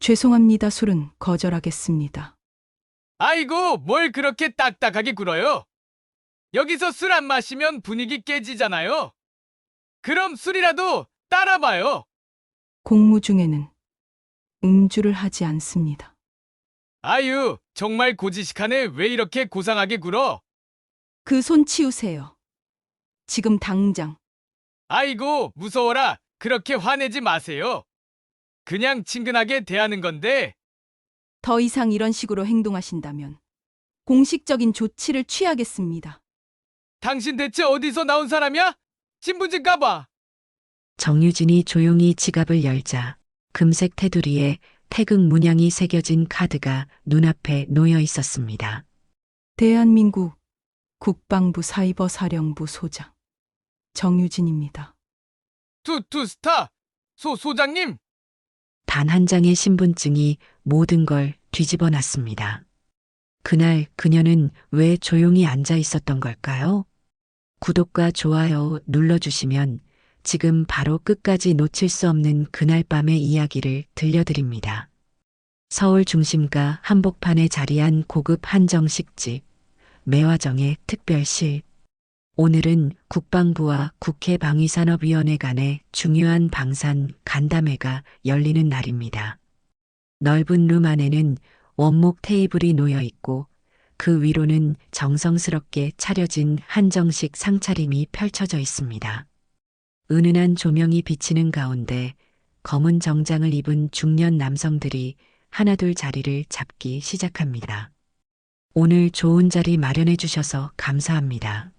죄송합니다. 술은 거절하겠습니다. 아이고, 뭘 그렇게 딱딱하게 굴어요? 여기서 술 안 마시면 분위기 깨지잖아요. 그럼 술이라도 따라봐요. 공무 중에는 음주를 하지 않습니다. 아유, 정말 고지식하네. 왜 이렇게 고상하게 굴어? 그 손 치우세요. 지금 당장. 아이고, 무서워라. 그렇게 화내지 마세요. 그냥 친근하게 대하는 건데. 더 이상 이런 식으로 행동하신다면 공식적인 조치를 취하겠습니다. 당신 대체 어디서 나온 사람이야? 신분증 까봐. 정유진이 조용히 지갑을 열자 금색 테두리에 태극 문양이 새겨진 카드가 눈앞에 놓여 있었습니다. 대한민국 국방부 사이버사령부 소장 정유진입니다. 투스타. 소장님. 단 한 장의 신분증이 모든 걸 뒤집어 놨습니다. 그날 그녀는 왜 조용히 앉아 있었던 걸까요? 구독과 좋아요 눌러주시면 지금 바로 끝까지 놓칠 수 없는 그날 밤의 이야기를 들려드립니다. 서울 중심가 한복판에 자리한 고급 한정식집 매화정의 특별실. 오늘은 국방부와 국회 방위산업위원회 간의 중요한 방산 간담회가 열리는 날입니다. 넓은 룸 안에는 원목 테이블이 놓여 있고 그 위로는 정성스럽게 차려진 한정식 상차림이 펼쳐져 있습니다. 은은한 조명이 비치는 가운데 검은 정장을 입은 중년 남성들이 하나둘 자리를 잡기 시작합니다. 오늘 좋은 자리 마련해 주셔서 감사합니다.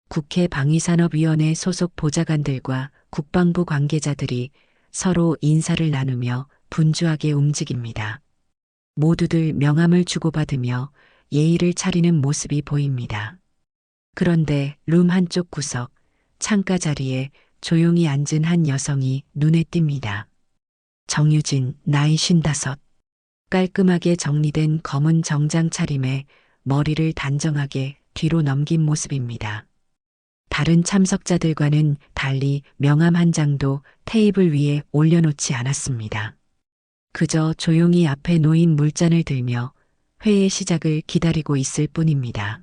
국회 방위산업위원회 소속 보좌관들과 국방부 관계자들이 서로 인사를 나누며 분주하게 움직입니다. 모두들 명함을 주고받으며 예의를 차리는 모습이 보입니다. 그런데 룸 한쪽 구석, 창가 자리에 조용히 앉은 한 여성이 눈에 띕니다. 정유진, 나이 55. 깔끔하게 정리된 검은 정장 차림에 머리를 단정하게 뒤로 넘긴 모습입니다. 다른 참석자들과는 달리 명함 한 장도 테이블 위에 올려놓지 않았습니다. 그저 조용히 앞에 놓인 물잔을 들며 회의 시작을 기다리고 있을 뿐입니다.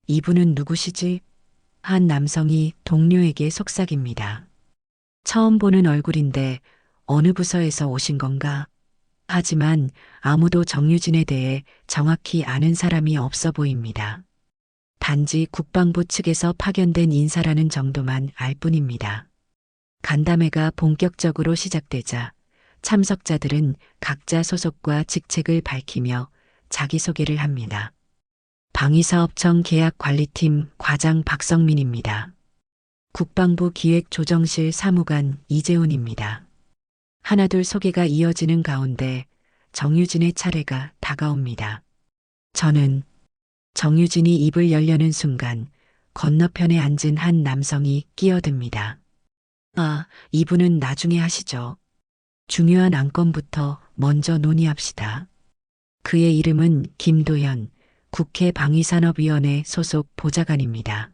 이분은 누구시지? 한 남성이 동료에게 속삭입니다. 처음 보는 얼굴인데 어느 부서에서 오신 건가? 하지만 아무도 정유진에 대해 정확히 아는 사람이 없어 보입니다. 단지 국방부 측에서 파견된 인사라는 정도만 알 뿐입니다. 간담회가 본격적으로 시작되자 참석자들은 각자 소속과 직책을 밝히며 자기소개를 합니다. 방위사업청 계약관리팀 과장 박성민입니다. 국방부 기획조정실 사무관 이재훈입니다. 하나둘 소개가 이어지는 가운데 정유진의 차례가 다가옵니다. 저는 정유진이 입을 열려는 순간 건너편에 앉은 한 남성이 끼어듭니다. 아, 이분은 나중에 하시죠. 중요한 안건부터 먼저 논의합시다. 그의 이름은 김도현, 국회 방위산업위원회 소속 보좌관입니다.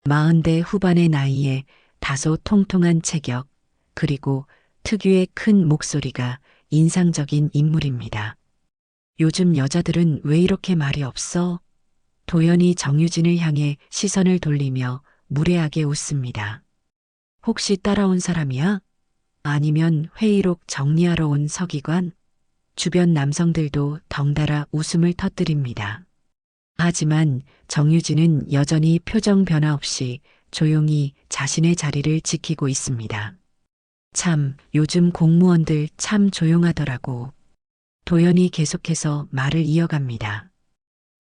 40대 후반의 나이에 다소 통통한 체격, 그리고 특유의 큰 목소리가 인상적인 인물입니다. 요즘 여자들은 왜 이렇게 말이 없어? 도연이 정유진을 향해 시선을 돌리며 무례하게 웃습니다. 혹시 따라온 사람이야? 아니면 회의록 정리하러 온 서기관? 주변 남성들도 덩달아 웃음을 터뜨립니다. 하지만 정유진은 여전히 표정 변화 없이 조용히 자신의 자리를 지키고 있습니다. 참, 요즘 공무원들 참 조용하더라고. 도연이 계속해서 말을 이어갑니다.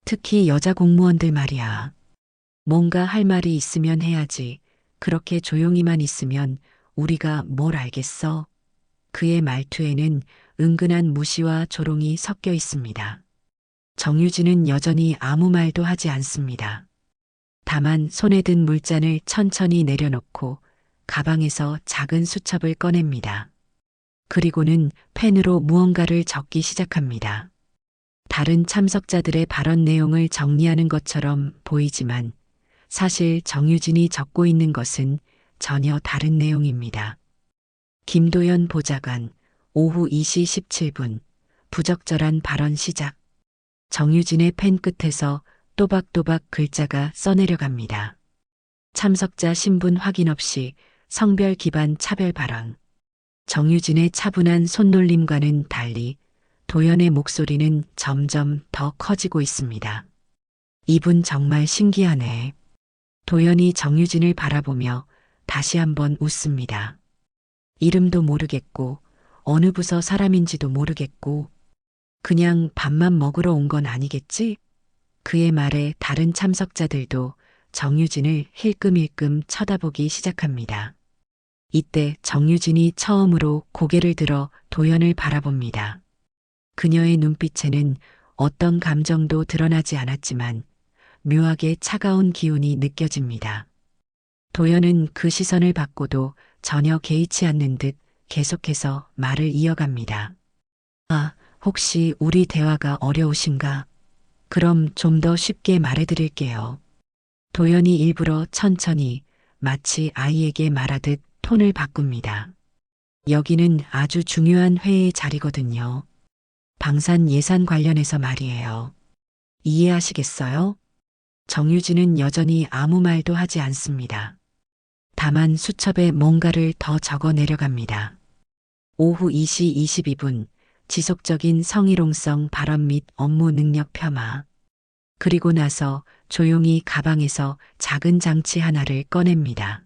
특히 여자 공무원들 말이야. 뭔가 할 말이 있으면 해야지. 그렇게 조용히만 있으면 우리가 뭘 알겠어? 그의 말투에는 은근한 무시와 조롱이 섞여 있습니다. 정유진은 여전히 아무 말도 하지 않습니다. 다만 손에 든 물잔을 천천히 내려놓고 가방에서 작은 수첩을 꺼냅니다. 그리고는 펜으로 무언가를 적기 시작합니다. 다른 참석자들의 발언 내용을 정리하는 것처럼 보이지만 사실 정유진이 적고 있는 것은 전혀 다른 내용입니다. 김도연 보좌관, 오후 2시 17분. 부적절한 발언 시작. 정유진의 펜 끝에서 또박또박 글자가 써내려갑니다. 참석자 신분 확인 없이 성별 기반 차별 발언. 정유진의 차분한 손놀림과는 달리 도연의 목소리는 점점 더 커지고 있습니다. 이분 정말 신기하네. 도연이 정유진을 바라보며 다시 한번 웃습니다. 이름도 모르겠고 어느 부서 사람인지도 모르겠고 그냥 밥만 먹으러 온 건 아니겠지? 그의 말에 다른 참석자들도 정유진을 힐끔힐끔 쳐다보기 시작합니다. 이때 정유진이 처음으로 고개를 들어 도연을 바라봅니다. 그녀의 눈빛에는 어떤 감정도 드러나지 않았지만 묘하게 차가운 기운이 느껴집니다. 도연은 그 시선을 받고도 전혀 개의치 않는 듯 계속해서 말을 이어갑니다. 아, 혹시 우리 대화가 어려우신가? 그럼 좀 더 쉽게 말해드릴게요. 도연이 일부러 천천히 마치 아이에게 말하듯 톤을 바꿉니다. 여기는 아주 중요한 회의 자리거든요. 방산 예산 관련해서 말이에요. 이해하시겠어요? 정유진은 여전히 아무 말도 하지 않습니다. 다만 수첩에 뭔가를 더 적어 내려갑니다. 오후 2시 22분, 지속적인 성희롱성 발언 및 업무 능력 폄하. 그리고 나서 조용히 가방에서 작은 장치 하나를 꺼냅니다.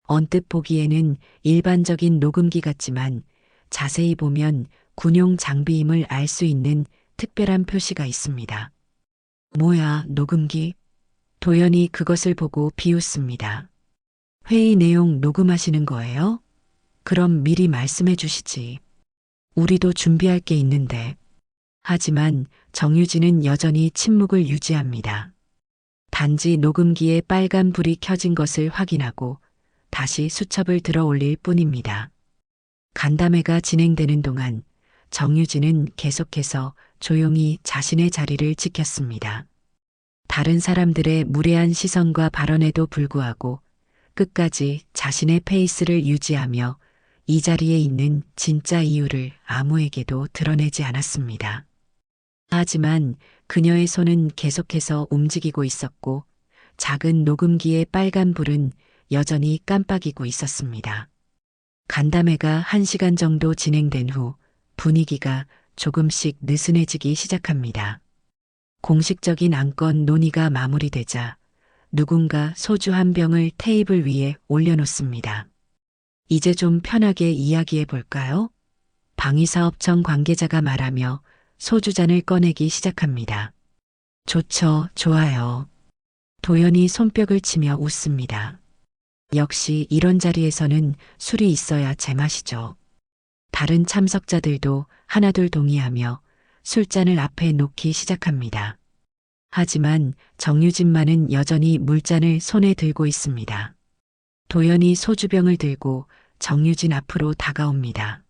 언뜻 보기에는 일반적인 녹음기 같지만 자세히 보면 군용 장비임을 알 수 있는 특별한 표시가 있습니다. 뭐야, 녹음기? 도연이 그것을 보고 비웃습니다. 회의 내용 녹음하시는 거예요? 그럼 미리 말씀해 주시지. 우리도 준비할 게 있는데. 하지만 정유진은 여전히 침묵을 유지합니다. 단지 녹음기에 빨간 불이 켜진 것을 확인하고 다시 수첩을 들어 올릴 뿐입니다. 간담회가 진행되는 동안 정유진은 계속해서 조용히 자신의 자리를 지켰습니다. 다른 사람들의 무례한 시선과 발언에도 불구하고 끝까지 자신의 페이스를 유지하며 이 자리에 있는 진짜 이유를 아무에게도 드러내지 않았습니다. 하지만 그녀의 손은 계속해서 움직이고 있었고 작은 녹음기의 빨간 불은 여전히 깜빡이고 있었습니다. 간담회가 1시간 정도 진행된 후 분위기가 조금씩 느슨해지기 시작합니다. 공식적인 안건 논의가 마무리되자 누군가 소주 한 병을 테이블 위에 올려놓습니다. 이제 좀 편하게 이야기해 볼까요? 방위사업청 관계자가 말하며 소주잔을 꺼내기 시작합니다. 좋죠, 좋아요. 도연이 손뼉을 치며 웃습니다. 역시 이런 자리에서는 술이 있어야 제맛이죠. 다른 참석자들도 하나둘 동의하며 술잔을 앞에 놓기 시작합니다. 하지만 정유진만은 여전히 물잔을 손에 들고 있습니다. 도연이 소주병을 들고 정유진 앞으로 다가옵니다.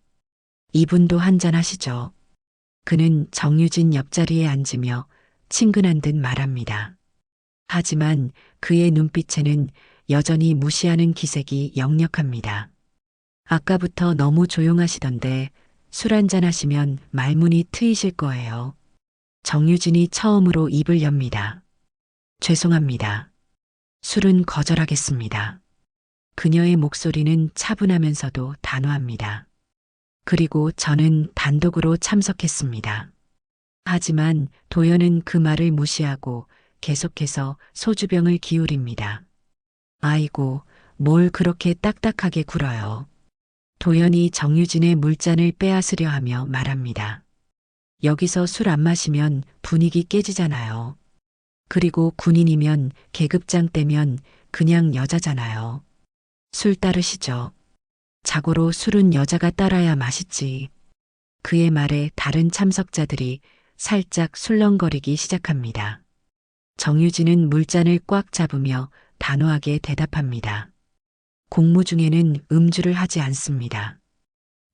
이분도 한잔 하시죠. 그는 정유진 옆자리에 앉으며 친근한 듯 말합니다. 하지만 그의 눈빛에는 여전히 무시하는 기색이 역력합니다. 아까부터 너무 조용하시던데 술 한잔 하시면 말문이 트이실 거예요. 정유진이 처음으로 입을 엽니다. 죄송합니다. 술은 거절하겠습니다. 그녀의 목소리는 차분하면서도 단호합니다. 그리고 저는 단독으로 참석했습니다. 하지만 도연은 그 말을 무시하고 계속해서 소주병을 기울입니다. 아이고, 뭘 그렇게 딱딱하게 굴어요. 도연이 정유진의 물잔을 빼앗으려 하며 말합니다. 여기서 술 안 마시면 분위기 깨지잖아요. 그리고 군인이면 계급장 떼면 그냥 여자잖아요. 술 따르시죠. 자고로 술은 여자가 따라야 맛있지. 그의 말에 다른 참석자들이 살짝 술렁거리기 시작합니다. 정유진은 물잔을 꽉 잡으며 단호하게 대답합니다. 공무 중에는 음주를 하지 않습니다.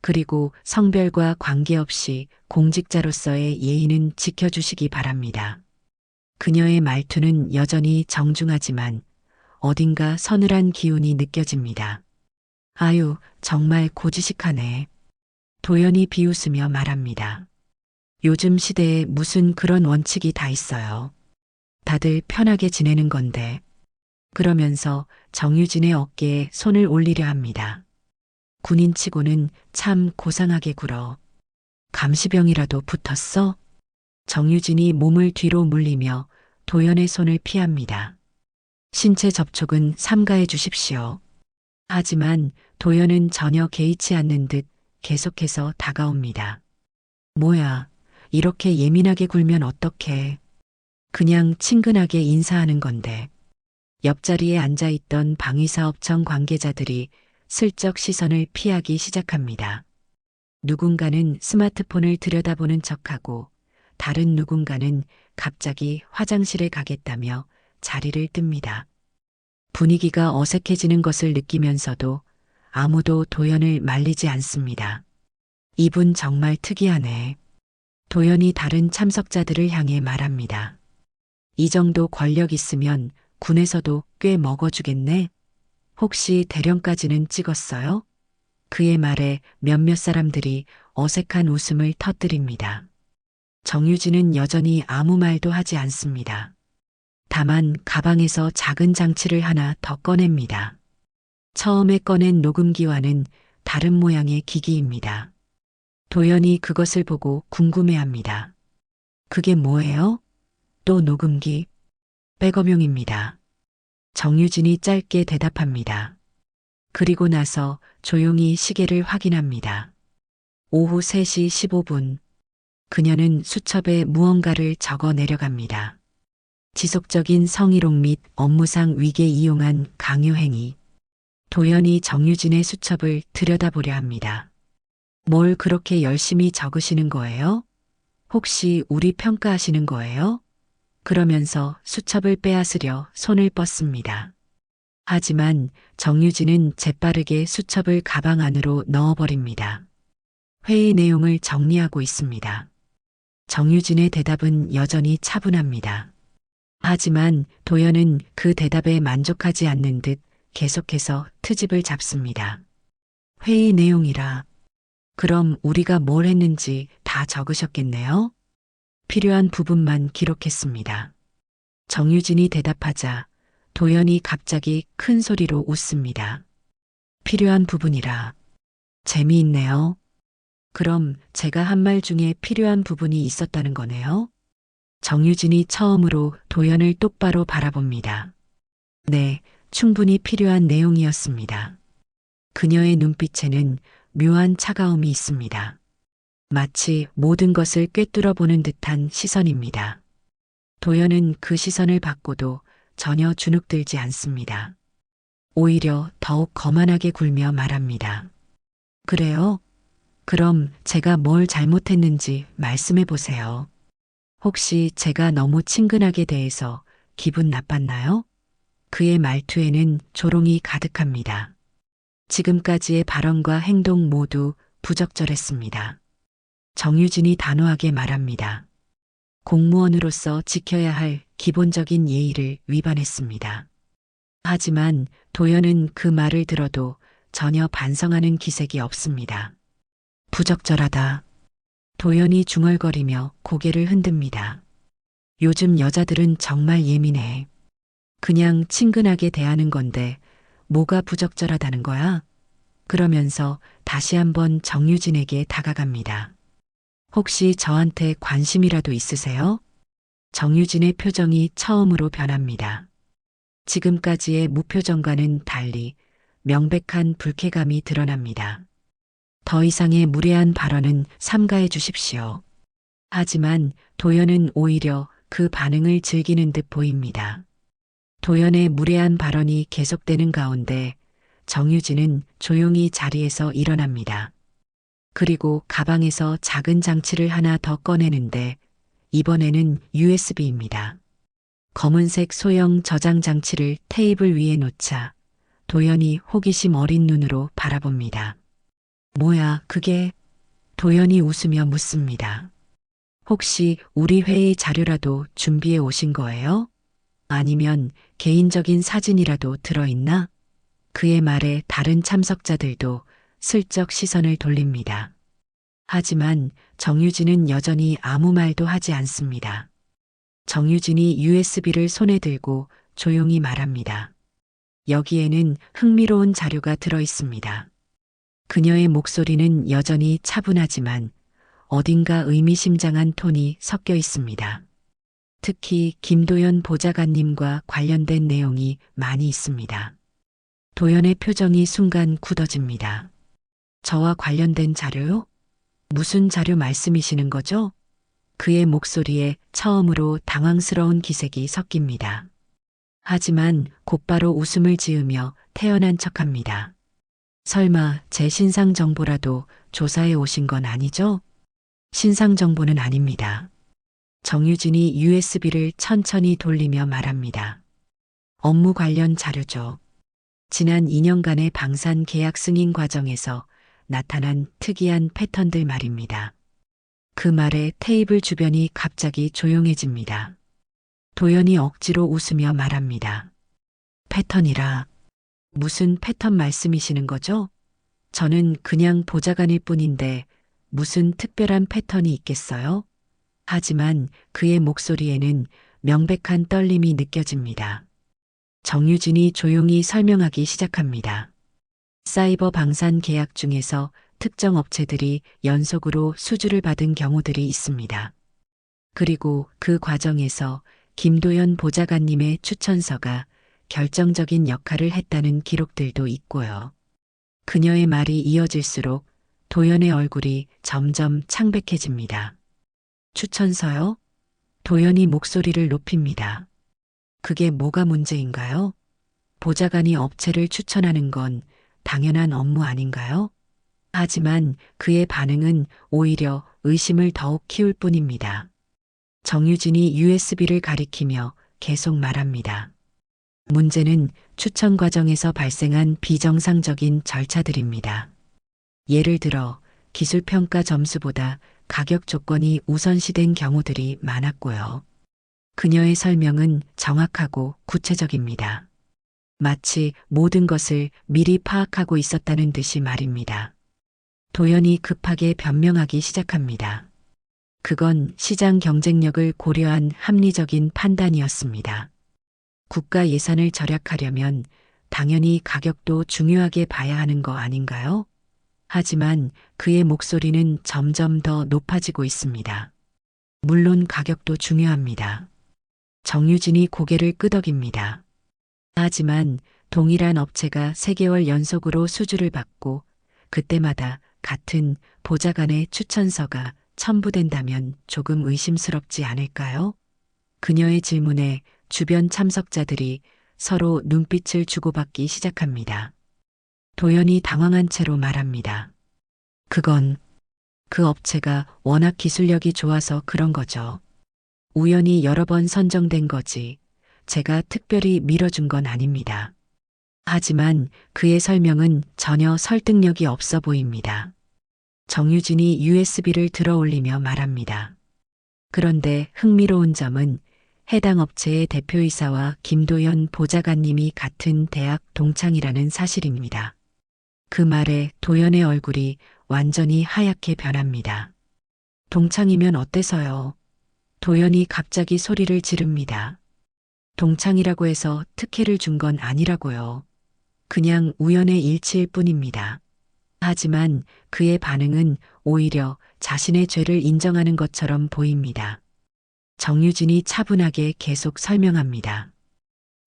그리고 성별과 관계없이 공직자로서의 예의는 지켜주시기 바랍니다. 그녀의 말투는 여전히 정중하지만 어딘가 서늘한 기운이 느껴집니다. 아유, 정말 고지식하네. 도연이 비웃으며 말합니다. 요즘 시대에 무슨 그런 원칙이 다 있어요. 다들 편하게 지내는 건데. 그러면서 정유진의 어깨에 손을 올리려 합니다. 군인치고는 참 고상하게 굴어. 감시병이라도 붙었어? 정유진이 몸을 뒤로 물리며 도연의 손을 피합니다. 신체 접촉은 삼가해 주십시오. 하지만 도연은 전혀 개의치 않는 듯 계속해서 다가옵니다. 뭐야, 이렇게 예민하게 굴면 어떡해. 그냥 친근하게 인사하는 건데. 옆자리에 앉아있던 방위사업청 관계자들이 슬쩍 시선을 피하기 시작합니다. 누군가는 스마트폰을 들여다보는 척하고 다른 누군가는 갑자기 화장실에 가겠다며 자리를 뜹니다. 분위기가 어색해지는 것을 느끼면서도 아무도 도연을 말리지 않습니다. 이분 정말 특이하네. 도연이 다른 참석자들을 향해 말합니다. 이 정도 권력 있으면 군에서도 꽤 먹어주겠네. 혹시 대령까지는 찍었어요? 그의 말에 몇몇 사람들이 어색한 웃음을 터뜨립니다. 정유진은 여전히 아무 말도 하지 않습니다. 다만 가방에서 작은 장치를 하나 더 꺼냅니다. 처음에 꺼낸 녹음기와는 다른 모양의 기기입니다. 도연이 그것을 보고 궁금해합니다. 그게 뭐예요? 또 녹음기? 백업용입니다. 정유진이 짧게 대답합니다. 그리고 나서 조용히 시계를 확인합니다. 오후 3시 15분. 그녀는 수첩에 무언가를 적어 내려갑니다. 지속적인 성희롱 및 업무상 위계 이용한 강요행위. 도연이 정유진의 수첩을 들여다보려 합니다. 뭘 그렇게 열심히 적으시는 거예요? 혹시 우리 평가하시는 거예요? 그러면서 수첩을 빼앗으려 손을 뻗습니다. 하지만 정유진은 재빠르게 수첩을 가방 안으로 넣어버립니다. 회의 내용을 정리하고 있습니다. 정유진의 대답은 여전히 차분합니다. 하지만 도연은 그 대답에 만족하지 않는 듯 계속해서 트집을 잡습니다. 회의 내용이라. 그럼 우리가 뭘 했는지 다 적으셨겠네요? 필요한 부분만 기록했습니다. 정유진이 대답하자 도연이 갑자기 큰 소리로 웃습니다. 필요한 부분이라. 재미있네요. 그럼 제가 한 말 중에 필요한 부분이 있었다는 거네요? 정유진이 처음으로 도연을 똑바로 바라봅니다. 네, 충분히 필요한 내용이었습니다. 그녀의 눈빛에는 묘한 차가움이 있습니다. 마치 모든 것을 꿰뚫어 보는 듯한 시선입니다. 도연은 그 시선을 받고도 전혀 주눅들지 않습니다. 오히려 더욱 거만하게 굴며 말합니다. 그래요? 그럼 제가 뭘 잘못했는지 말씀해 보세요. 혹시 제가 너무 친근하게 대해서 기분 나빴나요? 그의 말투에는 조롱이 가득합니다. 지금까지의 발언과 행동 모두 부적절했습니다. 정유진이 단호하게 말합니다. 공무원으로서 지켜야 할 기본적인 예의를 위반했습니다. 하지만 도연은 그 말을 들어도 전혀 반성하는 기색이 없습니다. 부적절하다. 도연이 중얼거리며 고개를 흔듭니다. 요즘 여자들은 정말 예민해. 그냥 친근하게 대하는 건데 뭐가 부적절하다는 거야? 그러면서 다시 한번 정유진에게 다가갑니다. 혹시 저한테 관심이라도 있으세요? 정유진의 표정이 처음으로 변합니다. 지금까지의 무표정과는 달리 명백한 불쾌감이 드러납니다. 더 이상의 무례한 발언은 삼가해 주십시오. 하지만 도연은 오히려 그 반응을 즐기는 듯 보입니다. 도연의 무례한 발언이 계속되는 가운데 정유진은 조용히 자리에서 일어납니다. 그리고 가방에서 작은 장치를 하나 더 꺼내는데 이번에는 USB입니다. 검은색 소형 저장 장치를 테이블 위에 놓자 도연이 호기심 어린 눈으로 바라봅니다. 뭐야, 그게? 도연이 웃으며 묻습니다. 혹시 우리 회의 자료라도 준비해 오신 거예요? 아니면 개인적인 사진이라도 들어있나? 그의 말에 다른 참석자들도 슬쩍 시선을 돌립니다. 하지만 정유진은 여전히 아무 말도 하지 않습니다. 정유진이 USB를 손에 들고 조용히 말합니다. 여기에는 흥미로운 자료가 들어 있습니다. 그녀의 목소리는 여전히 차분하지만 어딘가 의미심장한 톤이 섞여 있습니다. 특히 김도연 보좌관님과 관련된 내용이 많이 있습니다. 도연의 표정이 순간 굳어집니다. 저와 관련된 자료요? 무슨 자료 말씀이시는 거죠? 그의 목소리에 처음으로 당황스러운 기색이 섞입니다. 하지만 곧바로 웃음을 지으며 태연한 척합니다. 설마 제 신상 정보라도 조사해 오신 건 아니죠? 신상 정보는 아닙니다. 정유진이 USB를 천천히 돌리며 말합니다. 업무 관련 자료죠. 지난 2년간의 방산 계약 승인 과정에서 나타난 특이한 패턴들 말입니다. 그 말에 테이블 주변이 갑자기 조용해집니다. 도연이 억지로 웃으며 말합니다. 패턴이라 무슨 패턴 말씀이시는 거죠? 저는 그냥 보좌관일 뿐인데 무슨 특별한 패턴이 있겠어요? 하지만 그의 목소리에는 명백한 떨림이 느껴집니다. 정유진이 조용히 설명하기 시작합니다. 사이버 방산 계약 중에서 특정 업체들이 연속으로 수주를 받은 경우들이 있습니다. 그리고 그 과정에서 김도연 보좌관님의 추천서가 결정적인 역할을 했다는 기록들도 있고요. 그녀의 말이 이어질수록 도연의 얼굴이 점점 창백해집니다. 추천서요? 도연이 목소리를 높입니다. 그게 뭐가 문제인가요? 보좌관이 업체를 추천하는 건 당연한 업무 아닌가요? 하지만 그의 반응은 오히려 의심을 더욱 키울 뿐입니다. 정유진이 USB를 가리키며 계속 말합니다. 문제는 추천 과정에서 발생한 비정상적인 절차들입니다. 예를 들어 기술평가 점수보다 가격 조건이 우선시된 경우들이 많았고요. 그녀의 설명은 정확하고 구체적입니다. 마치 모든 것을 미리 파악하고 있었다는 듯이 말입니다. 도연이 급하게 변명하기 시작합니다. 그건 시장 경쟁력을 고려한 합리적인 판단이었습니다. 국가 예산을 절약하려면 당연히 가격도 중요하게 봐야 하는 거 아닌가요? 하지만 그의 목소리는 점점 더 높아지고 있습니다. 물론 가격도 중요합니다. 정유진이 고개를 끄덕입니다. 하지만 동일한 업체가 3개월 연속으로 수주를 받고 그때마다 같은 보좌관의 추천서가 첨부된다면 조금 의심스럽지 않을까요? 그녀의 질문에 주변 참석자들이 서로 눈빛을 주고받기 시작합니다. 도연이 당황한 채로 말합니다. 그건 그 업체가 워낙 기술력이 좋아서 그런 거죠. 우연히 여러 번 선정된 거지. 제가 특별히 밀어준 건 아닙니다. 하지만 그의 설명은 전혀 설득력이 없어 보입니다. 정유진이 USB를 들어 올리며 말합니다. 그런데 흥미로운 점은 해당 업체의 대표이사와 김도연 보좌관님이 같은 대학 동창이라는 사실입니다. 그 말에 도연의 얼굴이 완전히 하얗게 변합니다. 동창이면 어때서요? 도연이 갑자기 소리를 지릅니다. 동창이라고 해서 특혜를 준 건 아니라고요. 그냥 우연의 일치일 뿐입니다. 하지만 그의 반응은 오히려 자신의 죄를 인정하는 것처럼 보입니다. 정유진이 차분하게 계속 설명합니다.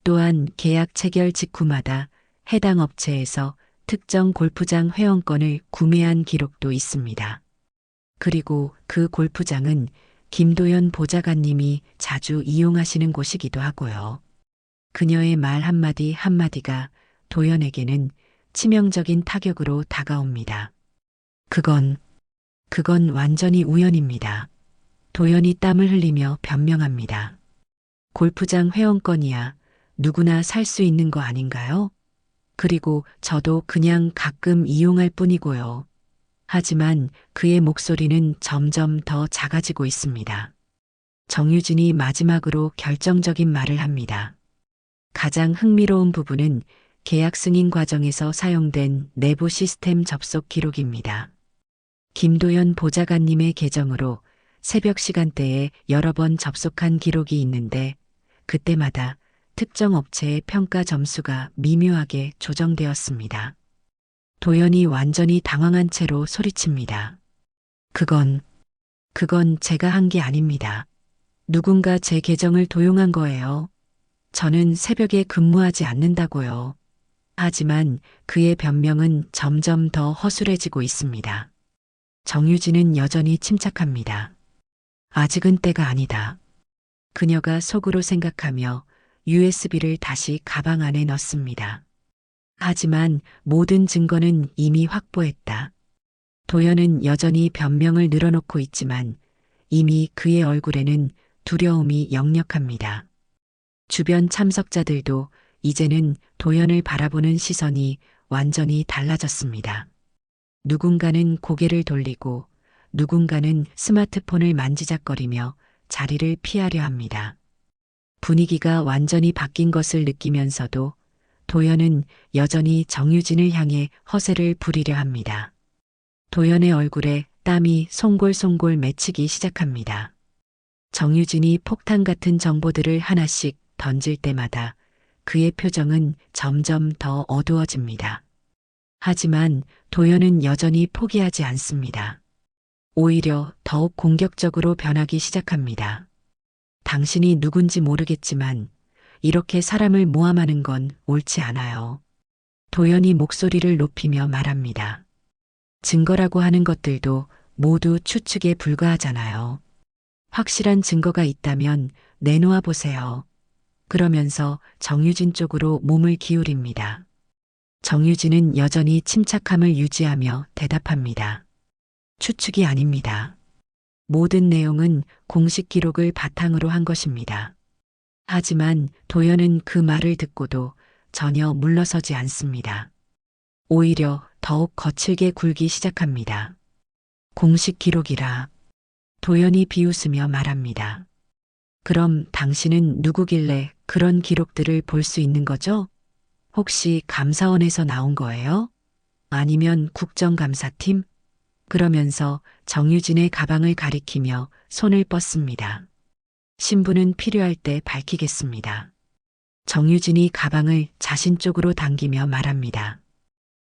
또한 계약 체결 직후마다 해당 업체에서 특정 골프장 회원권을 구매한 기록도 있습니다. 그리고 그 골프장은 김도연 보좌관님이 자주 이용하시는 곳이기도 하고요. 그녀의 말 한마디 한마디가 도연에게는 치명적인 타격으로 다가옵니다. 그건 완전히 우연입니다. 도연이 땀을 흘리며 변명합니다. 골프장 회원권이야 누구나 살 수 있는 거 아닌가요? 그리고 저도 그냥 가끔 이용할 뿐이고요. 하지만 그의 목소리는 점점 더 작아지고 있습니다. 정유진이 마지막으로 결정적인 말을 합니다. 가장 흥미로운 부분은 계약 승인 과정에서 사용된 내부 시스템 접속 기록입니다. 김도연 보좌관님의 계정으로 새벽 시간대에 여러 번 접속한 기록이 있는데 그때마다 특정 업체의 평가 점수가 미묘하게 조정되었습니다. 도연이 완전히 당황한 채로 소리칩니다. 그건 제가 한 게 아닙니다. 누군가 제 계정을 도용한 거예요. 저는 새벽에 근무하지 않는다고요. 하지만 그의 변명은 점점 더 허술해지고 있습니다. 정유진은 여전히 침착합니다. 아직은 때가 아니다. 그녀가 속으로 생각하며 USB를 다시 가방 안에 넣습니다. 하지만 모든 증거는 이미 확보했다. 도연은 여전히 변명을 늘어놓고 있지만 이미 그의 얼굴에는 두려움이 역력합니다. 주변 참석자들도 이제는 도연을 바라보는 시선이 완전히 달라졌습니다. 누군가는 고개를 돌리고 누군가는 스마트폰을 만지작거리며 자리를 피하려 합니다. 분위기가 완전히 바뀐 것을 느끼면서도 도연은 여전히 정유진을 향해 허세를 부리려 합니다. 도연의 얼굴에 땀이 송골송골 맺히기 시작합니다. 정유진이 폭탄 같은 정보들을 하나씩 던질 때마다 그의 표정은 점점 더 어두워집니다. 하지만 도연은 여전히 포기하지 않습니다. 오히려 더욱 공격적으로 변하기 시작합니다. 당신이 누군지 모르겠지만 이렇게 사람을 모함하는 건 옳지 않아요. 도연이 목소리를 높이며 말합니다. 증거라고 하는 것들도 모두 추측에 불과하잖아요. 확실한 증거가 있다면 내놓아 보세요. 그러면서 정유진 쪽으로 몸을 기울입니다. 정유진은 여전히 침착함을 유지하며 대답합니다. 추측이 아닙니다. 모든 내용은 공식 기록을 바탕으로 한 것입니다. 하지만 도연은 그 말을 듣고도 전혀 물러서지 않습니다. 오히려 더욱 거칠게 굴기 시작합니다. 공식 기록이라. 도연이 비웃으며 말합니다. 그럼 당신은 누구길래 그런 기록들을 볼 수 있는 거죠? 혹시 감사원에서 나온 거예요? 아니면 국정감사팀? 그러면서 정유진의 가방을 가리키며 손을 뻗습니다. 신분은 필요할 때 밝히겠습니다. 정유진이 가방을 자신 쪽으로 당기며 말합니다.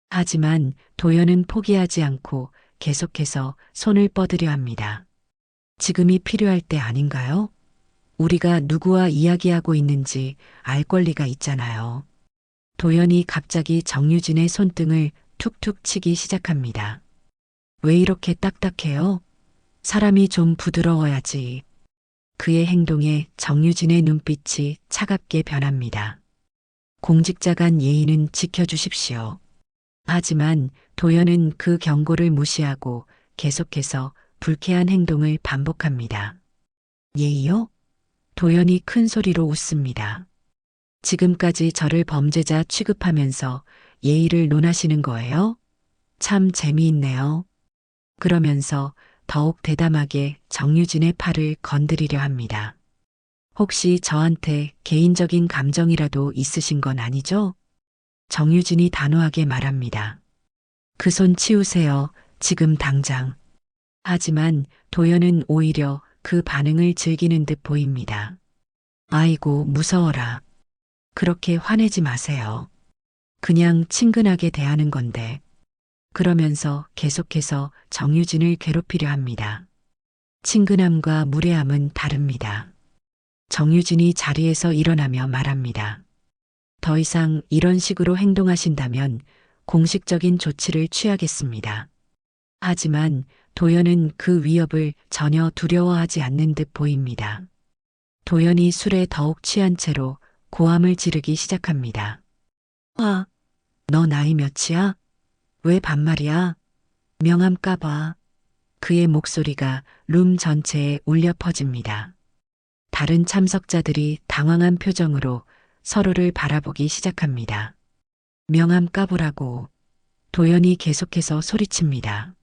하지만 도연은 포기하지 않고 계속해서 손을 뻗으려 합니다. 지금이 필요할 때 아닌가요? 우리가 누구와 이야기하고 있는지 알 권리가 있잖아요. 도연이 갑자기 정유진의 손등을 툭툭 치기 시작합니다. 왜 이렇게 딱딱해요? 사람이 좀 부드러워야지. 그의 행동에 정유진의 눈빛이 차갑게 변합니다. 공직자 간 예의는 지켜주십시오. 하지만 도연은 그 경고를 무시하고 계속해서 불쾌한 행동을 반복합니다. 예의요? 도연이 큰 소리로 웃습니다. 지금까지 저를 범죄자 취급하면서 예의를 논하시는 거예요? 참 재미있네요. 그러면서 더욱 대담하게 정유진의 팔을 건드리려 합니다. 혹시 저한테 개인적인 감정이라도 있으신 건 아니죠? 정유진이 단호하게 말합니다. 그 손 치우세요. 지금 당장. 하지만 도연은 오히려 그 반응을 즐기는 듯 보입니다. 아이고, 무서워라. 그렇게 화내지 마세요. 그냥 친근하게 대하는 건데. 그러면서 계속해서 정유진을 괴롭히려 합니다. 친근함과 무례함은 다릅니다. 정유진이 자리에서 일어나며 말합니다. 더 이상 이런 식으로 행동하신다면 공식적인 조치를 취하겠습니다. 하지만 도연은 그 위협을 전혀 두려워하지 않는 듯 보입니다. 도연이 술에 더욱 취한 채로 고함을 지르기 시작합니다. 와, 너 나이 몇이야? 왜 반말이야? 명함 까봐. 그의 목소리가 룸 전체에 울려 퍼집니다. 다른 참석자들이 당황한 표정으로 서로를 바라보기 시작합니다. 명함 까보라고. 도연이 계속해서 소리칩니다.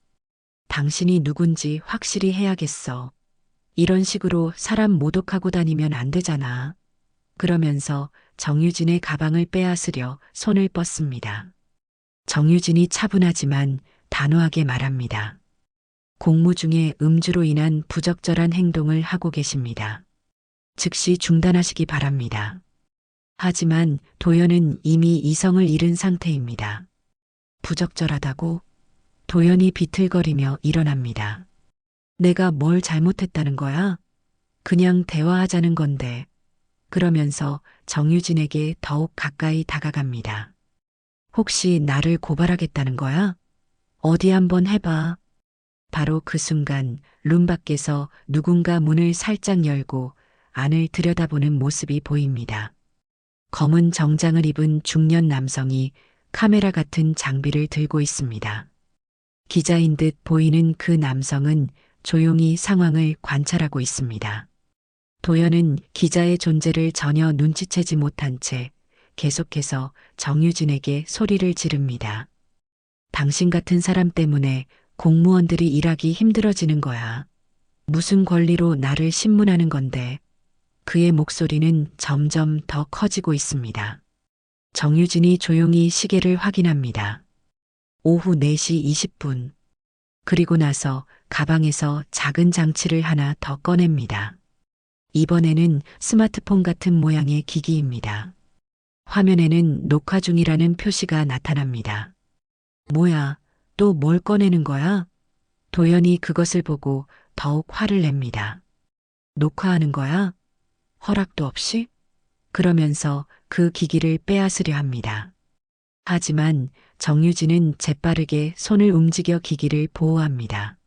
당신이 누군지 확실히 해야겠어. 이런 식으로 사람 모독하고 다니면 안 되잖아. 그러면서 정유진의 가방을 빼앗으려 손을 뻗습니다. 정유진이 차분하지만 단호하게 말합니다. 공무 중에 음주로 인한 부적절한 행동을 하고 계십니다. 즉시 중단하시기 바랍니다. 하지만 도연은 이미 이성을 잃은 상태입니다. 부적절하다고? 도연이 비틀거리며 일어납니다. 내가 뭘 잘못했다는 거야? 그냥 대화하자는 건데. 그러면서 정유진에게 더욱 가까이 다가갑니다. 혹시 나를 고발하겠다는 거야? 어디 한번 해봐. 바로 그 순간 룸 밖에서 누군가 문을 살짝 열고 안을 들여다보는 모습이 보입니다. 검은 정장을 입은 중년 남성이 카메라 같은 장비를 들고 있습니다. 기자인 듯 보이는 그 남성은 조용히 상황을 관찰하고 있습니다. 도연은 기자의 존재를 전혀 눈치채지 못한 채 계속해서 정유진에게 소리를 지릅니다. 당신 같은 사람 때문에 공무원들이 일하기 힘들어지는 거야. 무슨 권리로 나를 신문하는 건데. 그의 목소리는 점점 더 커지고 있습니다. 정유진이 조용히 시계를 확인합니다. 오후 4시 20분. 그리고 나서 가방에서 작은 장치를 하나 더 꺼냅니다. 이번에는 스마트폰 같은 모양의 기기입니다. 화면에는 녹화 중이라는 표시가 나타납니다. 뭐야, 또 뭘 꺼내는 거야? 도연이 그것을 보고 더욱 화를 냅니다. 녹화하는 거야? 허락도 없이? 그러면서 그 기기를 빼앗으려 합니다. 하지만 정유진은 재빠르게 손을 움직여 기기를 보호합니다.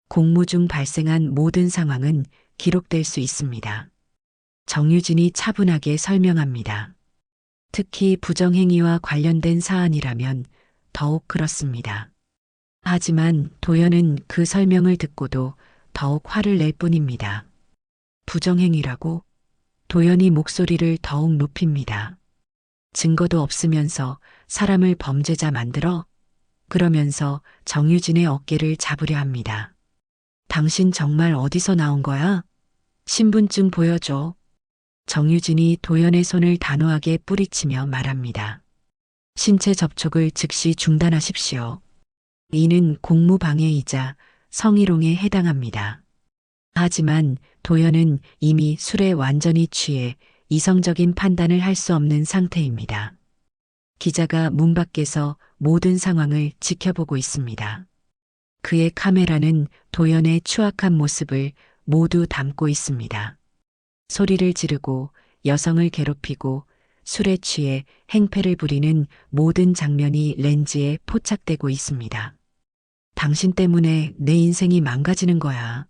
공무 중 발생한 모든 상황은 기록될 수 있습니다. 정유진이 차분하게 설명합니다. 특히 부정행위와 관련된 사안이라면 더욱 그렇습니다. 하지만 도연은 그 설명을 듣고도 더욱 화를 낼 뿐입니다. 부정행위라고? 도연이 목소리를 더욱 높입니다. 증거도 없으면서 사람을 범죄자 만들어? 그러면서 정유진의 어깨를 잡으려 합니다. 당신 정말 어디서 나온 거야? 신분증 보여줘. 정유진이 도연의 손을 단호하게 뿌리치며 말합니다. 신체 접촉을 즉시 중단하십시오. 이는 공무방해이자 성희롱에 해당합니다. 하지만 도연은 이미 술에 완전히 취해 이성적인 판단을 할 수 없는 상태입니다. 기자가 문 밖에서 모든 상황을 지켜보고 있습니다. 그의 카메라는 도연의 추악한 모습을 모두 담고 있습니다. 소리를 지르고 여성을 괴롭히고 술에 취해 행패를 부리는 모든 장면이 렌즈에 포착되고 있습니다. 당신 때문에 내 인생이 망가지는 거야.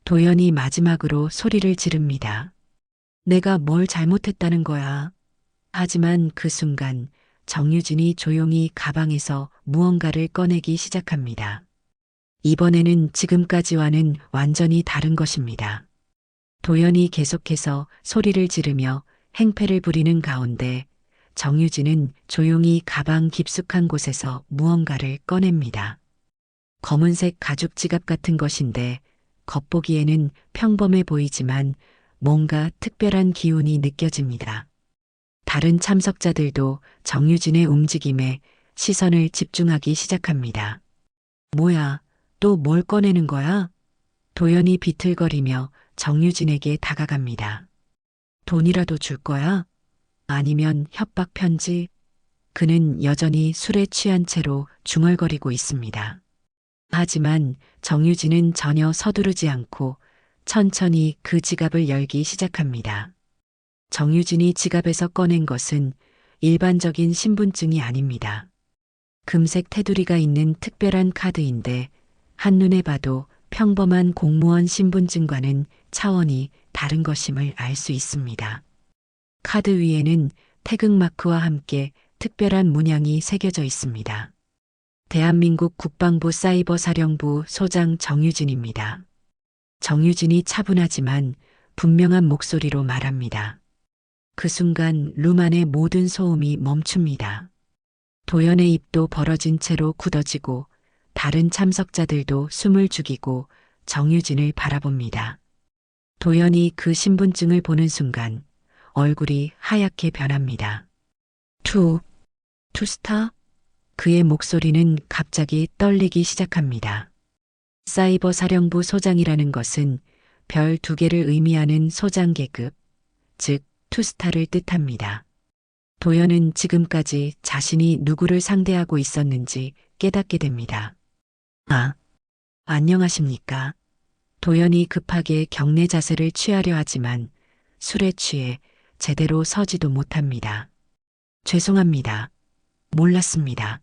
도연이 마지막으로 소리를 지릅니다. 내가 뭘 잘못했다는 거야. 하지만 그 순간 정유진이 조용히 가방에서 무언가를 꺼내기 시작합니다. 이번에는 지금까지와는 완전히 다른 것입니다. 도연이 계속해서 소리를 지르며 행패를 부리는 가운데 정유진은 조용히 가방 깊숙한 곳에서 무언가를 꺼냅니다. 검은색 가죽 지갑 같은 것인데 겉보기에는 평범해 보이지만 뭔가 특별한 기운이 느껴집니다. 다른 참석자들도 정유진의 움직임에 시선을 집중하기 시작합니다. 뭐야, 또 뭘 꺼내는 거야? 도연이 비틀거리며 정유진에게 다가갑니다. 돈이라도 줄 거야? 아니면 협박 편지? 그는 여전히 술에 취한 채로 중얼거리고 있습니다. 하지만 정유진은 전혀 서두르지 않고 천천히 그 지갑을 열기 시작합니다. 정유진이 지갑에서 꺼낸 것은 일반적인 신분증이 아닙니다. 금색 테두리가 있는 특별한 카드인데 한눈에 봐도 평범한 공무원 신분증과는 차원이 다른 것임을 알 수 있습니다. 카드 위에는 태극마크와 함께 특별한 문양이 새겨져 있습니다. 대한민국 국방부 사이버사령부 소장 정유진입니다. 정유진이 차분하지만 분명한 목소리로 말합니다. 그 순간 룸 안의 모든 소음이 멈춥니다. 도연의 입도 벌어진 채로 굳어지고 다른 참석자들도 숨을 죽이고 정유진을 바라봅니다. 도연이 그 신분증을 보는 순간 얼굴이 하얗게 변합니다. 투스타? 그의 목소리는 갑자기 떨리기 시작합니다. 사이버 사령부 소장이라는 것은 별 2개를 의미하는 소장 계급, 즉 투스타를 뜻합니다. 도연은 지금까지 자신이 누구를 상대하고 있었는지 깨닫게 됩니다. 아, 안녕하십니까? 도연이 급하게 경례 자세를 취하려 하지만 술에 취해 제대로 서지도 못합니다. 죄송합니다. 몰랐습니다.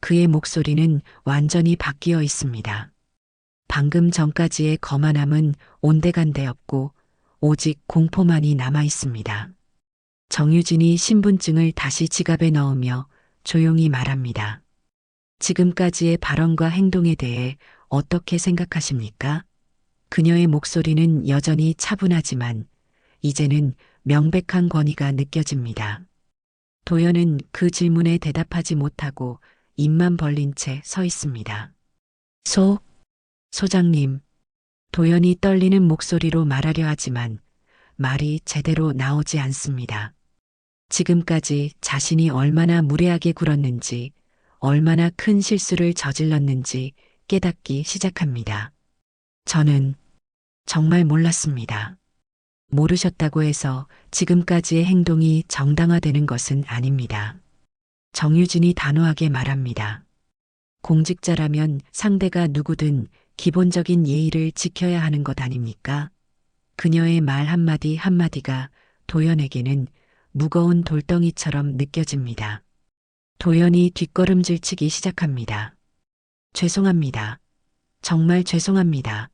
그의 목소리는 완전히 바뀌어 있습니다. 방금 전까지의 거만함은 온데간데 없고 오직 공포만이 남아 있습니다. 정유진이 신분증을 다시 지갑에 넣으며 조용히 말합니다. 지금까지의 발언과 행동에 대해 어떻게 생각하십니까? 그녀의 목소리는 여전히 차분하지만 이제는 명백한 권위가 느껴집니다. 도연은 그 질문에 대답하지 못하고 입만 벌린 채 서 있습니다. 소장님. 도연이 떨리는 목소리로 말하려 하지만 말이 제대로 나오지 않습니다. 지금까지 자신이 얼마나 무례하게 굴었는지, 얼마나 큰 실수를 저질렀는지 깨닫기 시작합니다. 저는 정말 몰랐습니다. 모르셨다고 해서 지금까지의 행동이 정당화되는 것은 아닙니다. 정유진이 단호하게 말합니다. 공직자라면 상대가 누구든 기본적인 예의를 지켜야 하는 것 아닙니까? 그녀의 말 한마디 한마디가 도연에게는 무거운 돌덩이처럼 느껴집니다. 도연이 뒷걸음질 치기 시작합니다. 죄송합니다. 정말 죄송합니다.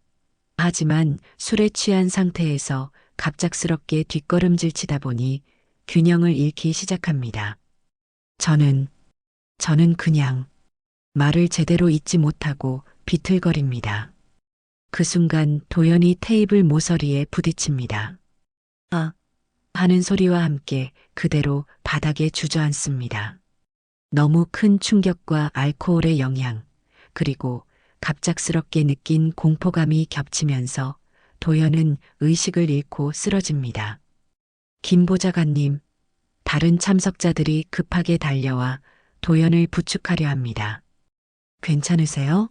하지만 술에 취한 상태에서 갑작스럽게 뒷걸음질 치다 보니 균형을 잃기 시작합니다. 저는 그냥 말을 제대로 잇지 못하고 비틀거립니다. 그 순간 도연이 테이블 모서리에 부딪힙니다. 아! 하는 소리와 함께 그대로 바닥에 주저앉습니다. 너무 큰 충격과 알코올의 영향, 그리고 갑작스럽게 느낀 공포감이 겹치면서 도연은 의식을 잃고 쓰러집니다. 김 보좌관님, 다른 참석자들이 급하게 달려와 도연을 부축하려 합니다. 괜찮으세요?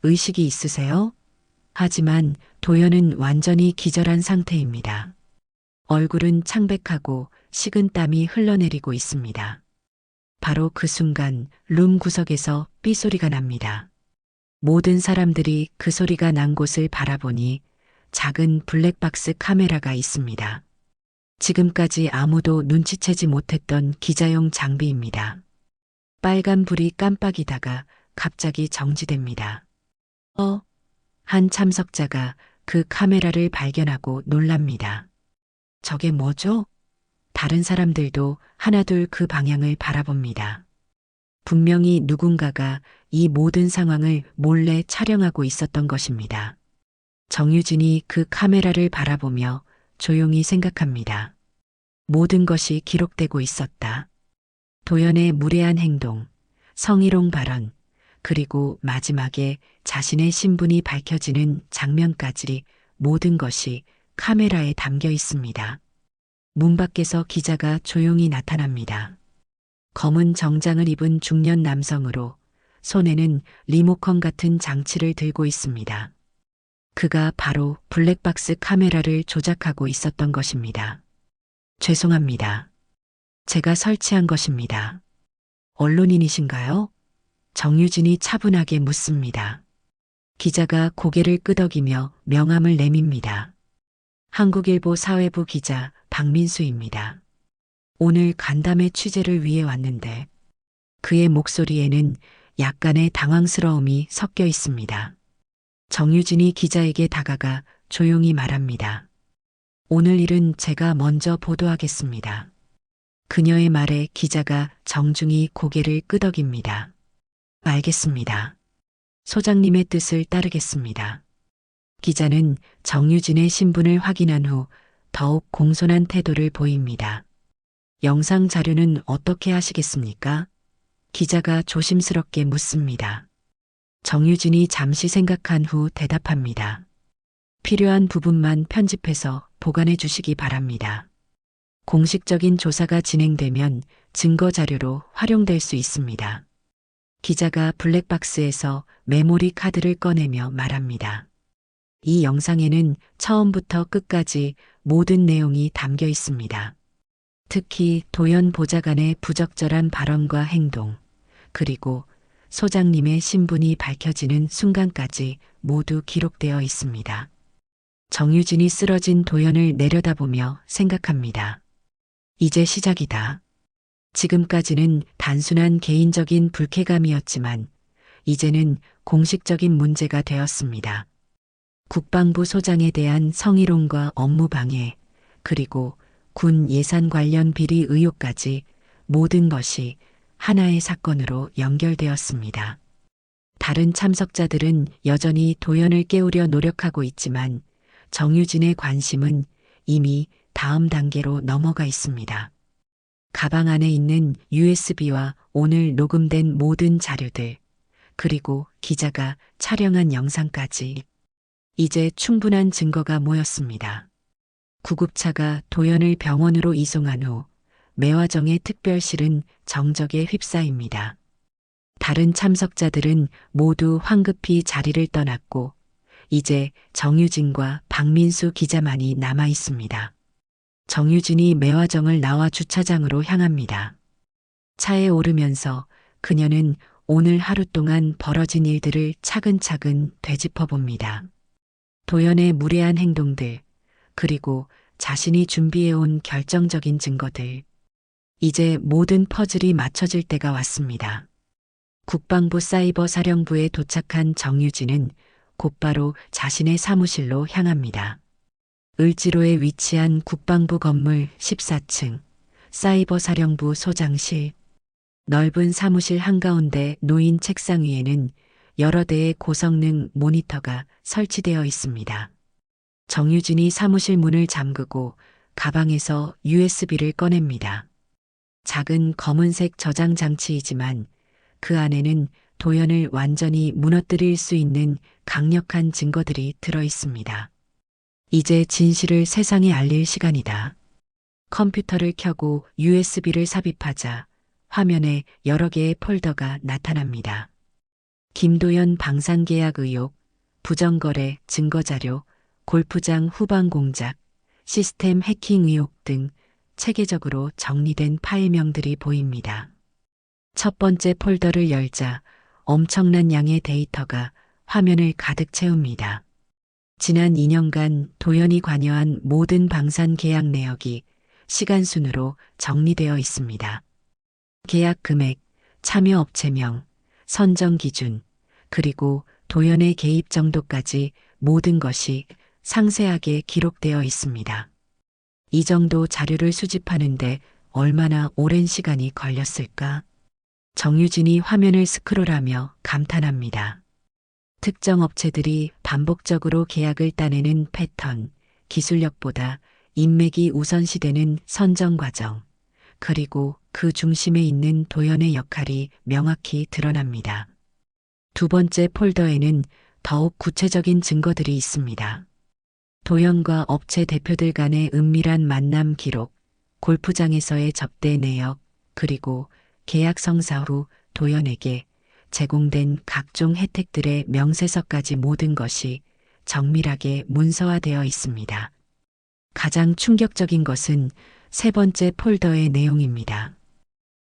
의식이 있으세요? 하지만 도연은 완전히 기절한 상태입니다. 얼굴은 창백하고 식은 땀이 흘러내리고 있습니다. 바로 그 순간 룸 구석에서 삐소리가 납니다. 모든 사람들이 그 소리가 난 곳을 바라보니 작은 블랙박스 카메라가 있습니다. 지금까지 아무도 눈치채지 못했던 기자용 장비입니다. 빨간 불이 깜빡이다가 갑자기 정지됩니다. 한 참석자가 그 카메라를 발견하고 놀랍니다. 저게 뭐죠? 다른 사람들도 하나둘 그 방향을 바라봅니다. 분명히 누군가가 이 모든 상황을 몰래 촬영하고 있었던 것입니다. 정유진이 그 카메라를 바라보며 조용히 생각합니다. 모든 것이 기록되고 있었다. 도연의 무례한 행동, 성희롱 발언, 그리고 마지막에 자신의 신분이 밝혀지는 장면까지 모든 것이 카메라에 담겨 있습니다. 문 밖에서 기자가 조용히 나타납니다. 검은 정장을 입은 중년 남성으로 손에는 리모컨 같은 장치를 들고 있습니다. 그가 바로 블랙박스 카메라를 조작하고 있었던 것입니다. 죄송합니다. 제가 설치한 것입니다. 언론인이신가요? 정유진이 차분하게 묻습니다. 기자가 고개를 끄덕이며 명함을 내밉니다. 한국일보 사회부 기자 박민수입니다. 오늘 간담회 취재를 위해 왔는데 그의 목소리에는 약간의 당황스러움이 섞여 있습니다. 정유진이 기자에게 다가가 조용히 말합니다. 오늘 일은 제가 먼저 보도하겠습니다. 그녀의 말에 기자가 정중히 고개를 끄덕입니다. 알겠습니다. 소장님의 뜻을 따르겠습니다. 기자는 정유진의 신분을 확인한 후 더욱 공손한 태도를 보입니다. 영상 자료는 어떻게 하시겠습니까? 기자가 조심스럽게 묻습니다. 정유진이 잠시 생각한 후 대답합니다. 필요한 부분만 편집해서 보관해 주시기 바랍니다. 공식적인 조사가 진행되면 증거 자료로 활용될 수 있습니다. 기자가 블랙박스에서 메모리 카드를 꺼내며 말합니다. 이 영상에는 처음부터 끝까지 모든 내용이 담겨 있습니다. 특히 도연 보좌관의 부적절한 발언과 행동, 그리고 소장님의 신분이 밝혀지는 순간까지 모두 기록되어 있습니다. 정유진이 쓰러진 도연을 내려다보며 생각합니다. 이제 시작이다. 지금까지는 단순한 개인적인 불쾌감이었지만 이제는 공식적인 문제가 되었습니다. 국방부 소장에 대한 성희롱과 업무방해, 그리고 군 예산 관련 비리 의혹까지 모든 것이 하나의 사건으로 연결되었습니다. 다른 참석자들은 여전히 도연을 깨우려 노력하고 있지만 정유진의 관심은 이미 다음 단계로 넘어가 있습니다. 가방 안에 있는 USB와 오늘 녹음된 모든 자료들, 그리고 기자가 촬영한 영상까지 이제 충분한 증거가 모였습니다. 구급차가 도연을 병원으로 이송한 후 매화정의 특별실은 정적에 휩싸입니다. 다른 참석자들은 모두 황급히 자리를 떠났고 이제 정유진과 박민수 기자만이 남아 있습니다. 정유진이 매화정을 나와 주차장으로 향합니다. 차에 오르면서 그녀는 오늘 하루 동안 벌어진 일들을 차근차근 되짚어 봅니다. 도연의 무례한 행동들, 그리고 자신이 준비해온 결정적인 증거들. 이제 모든 퍼즐이 맞춰질 때가 왔습니다. 국방부 사이버 사령부에 도착한 정유진은 곧바로 자신의 사무실로 향합니다. 을지로에 위치한 국방부 건물 14층, 사이버 사령부 소장실. 넓은 사무실 한가운데 놓인 책상 위에는 여러 대의 고성능 모니터가 설치되어 있습니다. 정유진이 사무실 문을 잠그고 가방에서 USB를 꺼냅니다. 작은 검은색 저장 장치이지만 그 안에는 도연을 완전히 무너뜨릴 수 있는 강력한 증거들이 들어 있습니다. 이제 진실을 세상에 알릴 시간이다. 컴퓨터를 켜고 USB를 삽입하자 화면에 여러 개의 폴더가 나타납니다. 김도연 방산 계약 의혹, 부정거래 증거자료, 골프장 후방 공작, 시스템 해킹 의혹 등 체계적으로 정리된 파일명들이 보입니다. 첫 번째 폴더를 열자 엄청난 양의 데이터가 화면을 가득 채웁니다. 지난 2년간 도연이 관여한 모든 방산 계약 내역이 시간 순으로 정리되어 있습니다. 계약 금액, 참여 업체명, 선정 기준, 그리고 도연의 개입 정도까지 모든 것이 상세하게 기록되어 있습니다. 이 정도 자료를 수집하는데 얼마나 오랜 시간이 걸렸을까? 정유진이 화면을 스크롤하며 감탄합니다. 특정 업체들이 반복적으로 계약을 따내는 패턴, 기술력보다 인맥이 우선시되는 선정 과정, 그리고 그 중심에 있는 도연의 역할이 명확히 드러납니다. 두 번째 폴더에는 더욱 구체적인 증거들이 있습니다. 도연과 업체 대표들 간의 은밀한 만남 기록, 골프장에서의 접대 내역, 그리고 계약 성사 후 도연에게 제공된 각종 혜택들의 명세서까지 모든 것이 정밀하게 문서화되어 있습니다. 가장 충격적인 것은 세 번째 폴더의 내용입니다.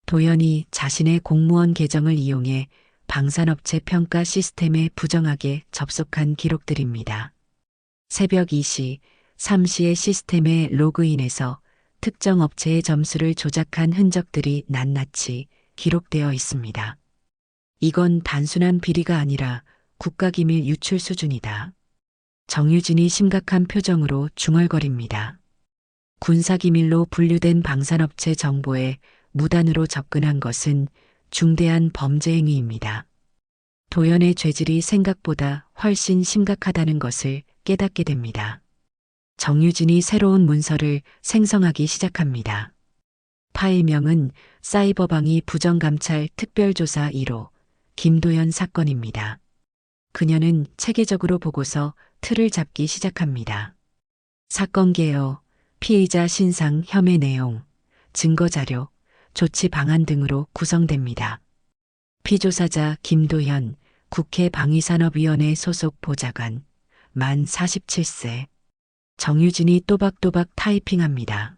도연이 자신의 공무원 계정을 이용해 방산업체 평가 시스템에 부정하게 접속한 기록들입니다. 새벽 2시, 3시의 시스템에 로그인해서 특정 업체의 점수를 조작한 흔적들이 낱낱이 기록되어 있습니다. 이건 단순한 비리가 아니라 국가기밀 유출 수준이다. 정유진이 심각한 표정으로 중얼거립니다. 군사기밀로 분류된 방산업체 정보에 무단으로 접근한 것은 중대한 범죄 행위입니다. 도연의 죄질이 생각보다 훨씬 심각하다는 것을 깨닫게 됩니다. 정유진이 새로운 문서를 생성하기 시작합니다. 파일명은 사이버방위 부정감찰 특별조사 1호 김도연 사건입니다. 그녀는 체계적으로 보고서 틀을 잡기 시작합니다. 사건 개요, 피의자 신상 혐의 내용, 증거자료, 조치 방안 등으로 구성됩니다. 피조사자 김도현 국회 방위산업위원회 소속 보좌관 만 47세. 정유진이 또박또박 타이핑합니다.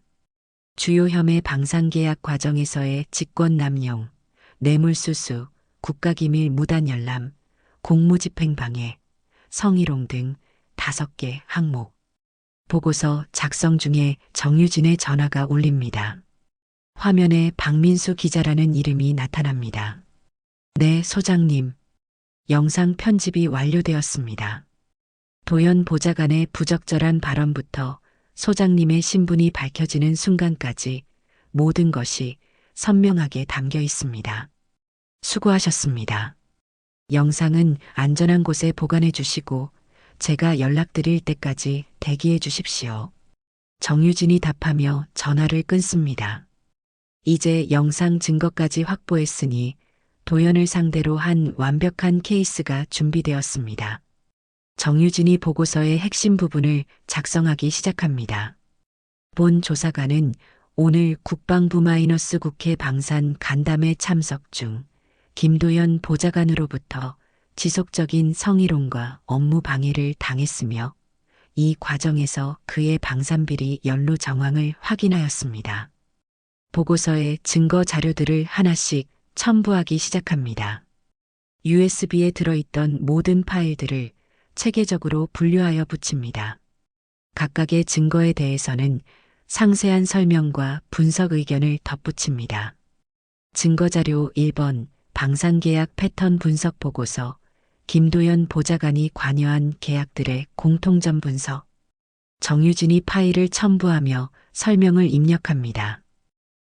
주요 혐의 방산계약 과정에서의 직권남용, 뇌물수수, 국가기밀 무단 열람, 공무집행방해, 성희롱 등 5개 항목. 보고서 작성 중에 정유진의 전화가 울립니다. 화면에 박민수 기자라는 이름이 나타납니다. 네, 소장님. 영상 편집이 완료되었습니다. 도현 보좌관의 부적절한 발언부터 소장님의 신분이 밝혀지는 순간까지 모든 것이 선명하게 담겨 있습니다. 수고하셨습니다. 영상은 안전한 곳에 보관해 주시고 제가 연락드릴 때까지 대기해 주십시오. 정유진이 답하며 전화를 끊습니다. 이제 영상 증거까지 확보했으니 도현을 상대로 한 완벽한 케이스가 준비되었습니다. 정유진이 보고서의 핵심 부분을 작성하기 시작합니다. 본 조사관은 오늘 국방부 마이너스 국회 방산 간담회 참석 중 김도현 보좌관으로부터 지속적인 성희롱과 업무 방해를 당했으며 이 과정에서 그의 방산비리 연루 정황을 확인하였습니다. 보고서의 증거 자료들을 하나씩 첨부하기 시작합니다. USB에 들어있던 모든 파일들을 체계적으로 분류하여 붙입니다. 각각의 증거에 대해서는 상세한 설명과 분석 의견을 덧붙입니다. 증거자료 1번 방산계약 패턴 분석 보고서 김도현 보좌관이 관여한 계약들의 공통점 분석. 정유진이 파일을 첨부하며 설명을 입력합니다.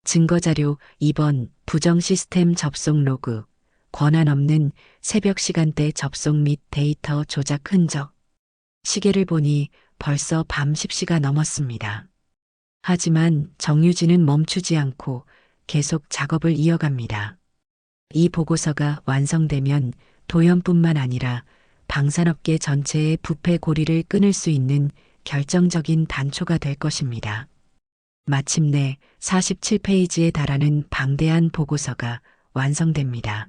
증거자료 2번 부정 시스템 접속 로그, 권한 없는 새벽 시간대 접속 및 데이터 조작 흔적. 시계를 보니 벌써 밤 10시가 넘었습니다. 하지만 정유진은 멈추지 않고 계속 작업을 이어갑니다. 이 보고서가 완성되면 도현뿐만 아니라 방산업계 전체의 부패 고리를 끊을 수 있는 결정적인 단초가 될 것입니다. 마침내 47페이지에 달하는 방대한 보고서가 완성됩니다.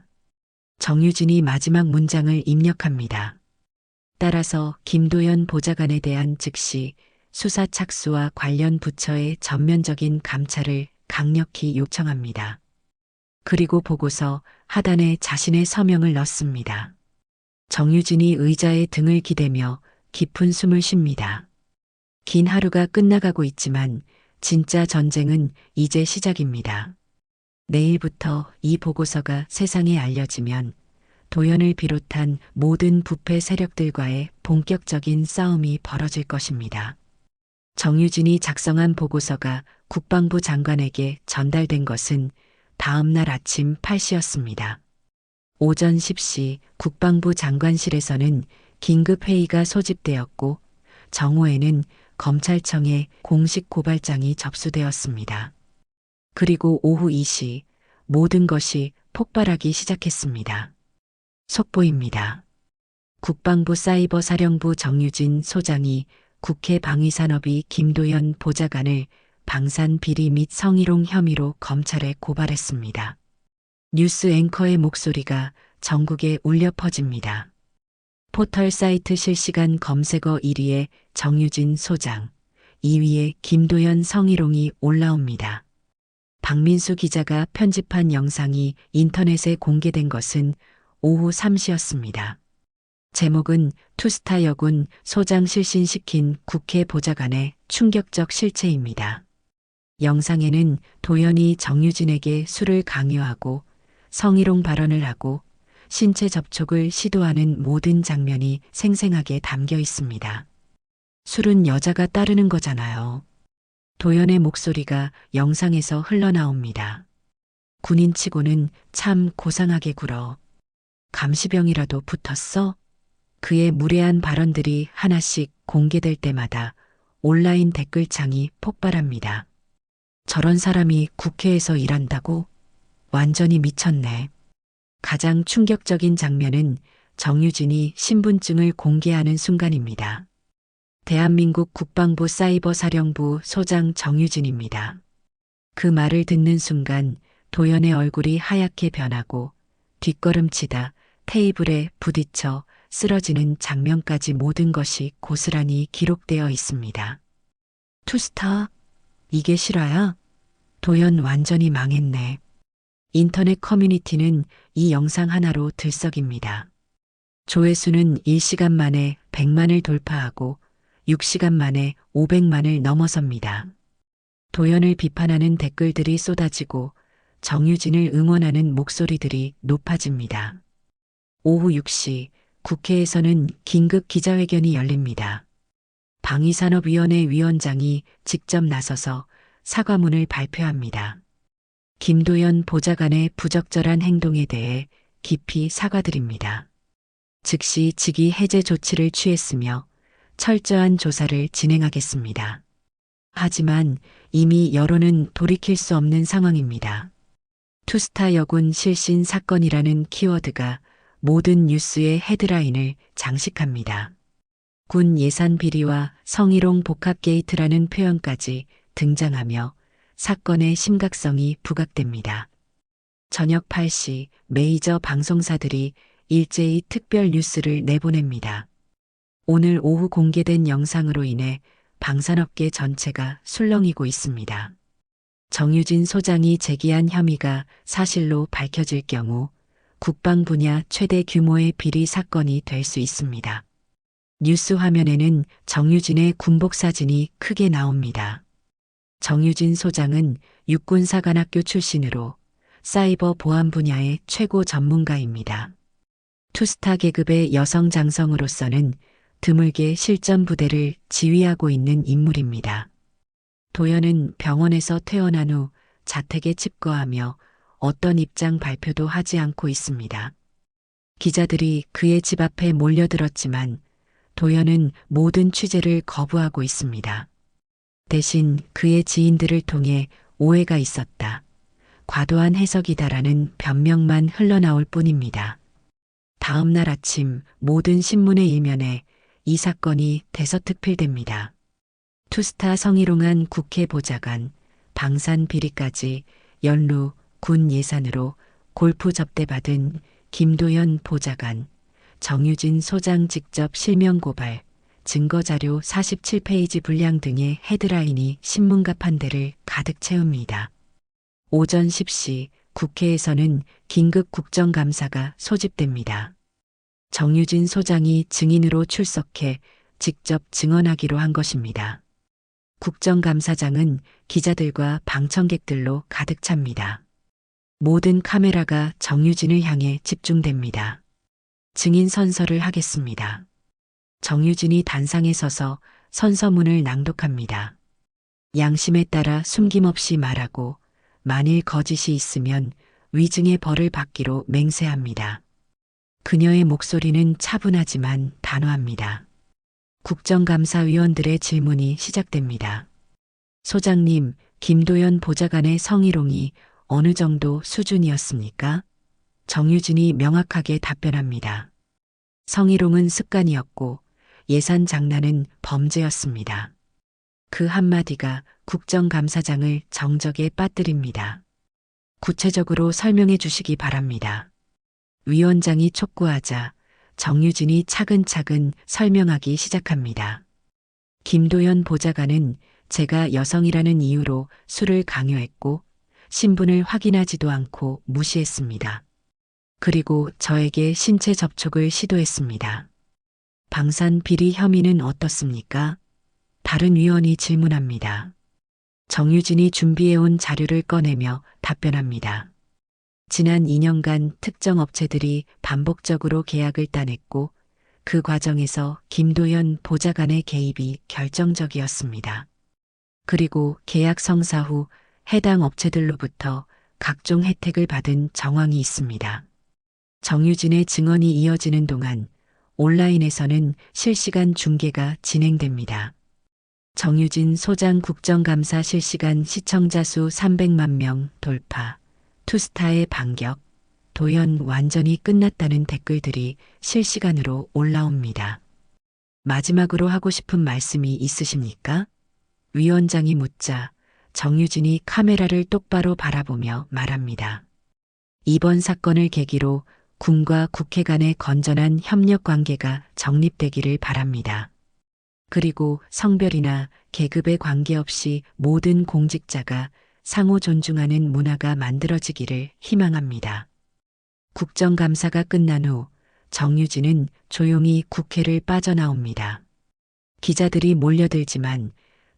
정유진이 마지막 문장을 입력합니다. 따라서 김도현 보좌관에 대한 즉시 수사 착수와 관련 부처의 전면적인 감찰을 강력히 요청합니다. 그리고 보고서 하단에 자신의 서명을 넣습니다. 정유진이 의자에 등을 기대며 깊은 숨을 쉽니다. 긴 하루가 끝나가고 있지만 진짜 전쟁은 이제 시작입니다. 내일부터 이 보고서가 세상에 알려지면 도현을 비롯한 모든 부패 세력들과의 본격적인 싸움이 벌어질 것입니다. 정유진이 작성한 보고서가 국방부 장관에게 전달된 것은 다음 날 아침 8시였습니다. 오전 10시 국방부 장관실에서는 긴급회의가 소집되었고 정오에는 검찰청에 공식 고발장이 접수되었습니다. 그리고 오후 2시 모든 것이 폭발하기 시작했습니다. 속보입니다. 국방부 사이버사령부 정유진 소장이 국회 방위산업위 김도현 보좌관을 방산 비리 및 성희롱 혐의로 검찰에 고발했습니다. 뉴스 앵커의 목소리가 전국에 울려 퍼집니다. 포털 사이트 실시간 검색어 1위에 정유진 소장, 2위에 김도현 성희롱이 올라옵니다. 박민수 기자가 편집한 영상이 인터넷에 공개된 것은 오후 3시였습니다. 제목은 투스타 여군 소장 실신시킨 국회 보좌관의 충격적 실체입니다. 영상에는 도현이 정유진에게 술을 강요하고 성희롱 발언을 하고 신체 접촉을 시도하는 모든 장면이 생생하게 담겨 있습니다. 술은 여자가 따르는 거잖아요. 도현의 목소리가 영상에서 흘러나옵니다. 군인치고는 참 고상하게 굴어. 감시병이라도 붙었어? 그의 무례한 발언들이 하나씩 공개될 때마다 온라인 댓글창이 폭발합니다. 저런 사람이 국회에서 일한다고? 완전히 미쳤네. 가장 충격적인 장면은 정유진이 신분증을 공개하는 순간입니다. 대한민국 국방부 사이버사령부 소장 정유진입니다. 그 말을 듣는 순간 도현의 얼굴이 하얗게 변하고 뒷걸음치다 테이블에 부딪혀 쓰러지는 장면까지 모든 것이 고스란히 기록되어 있습니다. 투스타, 이게 실화야? 도연 완전히 망했네. 인터넷 커뮤니티는 이 영상 하나로 들썩입니다. 조회수는 1시간 만에 100만을 돌파하고 6시간 만에 500만을 넘어섭니다. 도연을 비판하는 댓글들이 쏟아지고 정유진을 응원하는 목소리들이 높아집니다. 오후 6시 국회에서는 긴급 기자회견이 열립니다. 방위산업위원회 위원장이 직접 나서서 사과문을 발표합니다. 김도연 보좌관의 부적절한 행동에 대해 깊이 사과드립니다. 즉시 직위 해제 조치를 취했으며 철저한 조사를 진행하겠습니다. 하지만 이미 여론은 돌이킬 수 없는 상황입니다. 투스타 여군 실신 사건이라는 키워드가 모든 뉴스의 헤드라인을 장식합니다. 군 예산 비리와 성희롱 복합 게이트라는 표현까지 등장하며 사건의 심각성이 부각됩니다. 저녁 8시 메이저 방송사들이 일제히 특별 뉴스를 내보냅니다. 오늘 오후 공개된 영상으로 인해 방산업계 전체가 술렁이고 있습니다. 정유진 소장이 제기한 혐의가 사실로 밝혀질 경우 국방 분야 최대 규모의 비리 사건이 될 수 있습니다. 뉴스 화면에는 정유진의 군복 사진이 크게 나옵니다. 정유진 소장은 육군사관학교 출신으로 사이버 보안 분야의 최고 전문가입니다. 투스타 계급의 여성 장성으로서는 드물게 실전 부대를 지휘하고 있는 인물입니다. 도연은 병원에서 퇴원한 후 자택에 칩거하며 어떤 입장 발표도 하지 않고 있습니다. 기자들이 그의 집 앞에 몰려들었지만 도연은 모든 취재를 거부하고 있습니다. 대신 그의 지인들을 통해 오해가 있었다. 과도한 해석이다라는 변명만 흘러나올 뿐입니다. 다음 날 아침 모든 신문의 일면에 이 사건이 대서특필됩니다. 투스타 성희롱한 국회 보좌관, 방산 비리까지 연루 군 예산으로 골프 접대받은 김도연 보좌관, 정유진 소장 직접 실명 고발, 증거자료 47페이지 분량 등의 헤드라인이 신문 가판대를 가득 채웁니다. 오전 10시 국회에서는 긴급 국정감사가 소집됩니다. 정유진 소장이 증인으로 출석해 직접 증언하기로 한 것입니다. 국정감사장은 기자들과 방청객들로 가득 찹니다. 모든 카메라가 정유진을 향해 집중됩니다. 증인 선서를 하겠습니다. 정유진이 단상에 서서 선서문을 낭독합니다. 양심에 따라 숨김없이 말하고 만일 거짓이 있으면 위증의 벌을 받기로 맹세합니다. 그녀의 목소리는 차분하지만 단호합니다. 국정감사위원들의 질문이 시작됩니다. 소장님, 김도연 보좌관의 성희롱이 어느 정도 수준이었습니까? 정유진이 명확하게 답변합니다. 성희롱은 습관이었고 예산 장난은 범죄였습니다. 그 한마디가 국정감사장을 정적에 빠뜨립니다. 구체적으로 설명해 주시기 바랍니다. 위원장이 촉구하자 정유진이 차근차근 설명하기 시작합니다. 김도연 보좌관은 제가 여성이라는 이유로 술을 강요했고 신분을 확인하지도 않고 무시했습니다. 그리고 저에게 신체 접촉을 시도했습니다. 방산 비리 혐의는 어떻습니까? 다른 위원이 질문합니다. 정유진이 준비해온 자료를 꺼내며 답변합니다. 지난 2년간 특정 업체들이 반복적으로 계약을 따냈고 그 과정에서 김도연 보좌관의 개입이 결정적이었습니다. 그리고 계약 성사 후 해당 업체들로부터 각종 혜택을 받은 정황이 있습니다. 정유진의 증언이 이어지는 동안 온라인에서는 실시간 중계가 진행됩니다. 정유진 소장 국정감사 실시간 시청자 수 300만 명 돌파, 투스타의 반격, 도연 완전히 끝났다는 댓글들이 실시간으로 올라옵니다. 마지막으로 하고 싶은 말씀이 있으십니까? 위원장이 묻자 정유진이 카메라를 똑바로 바라보며 말합니다. 이번 사건을 계기로 군과 국회 간의 건전한 협력 관계가 정립되기를 바랍니다. 그리고 성별이나 계급에 관계없이 모든 공직자가 상호 존중하는 문화가 만들어지기를 희망합니다. 국정감사가 끝난 후 정유진은 조용히 국회를 빠져나옵니다. 기자들이 몰려들지만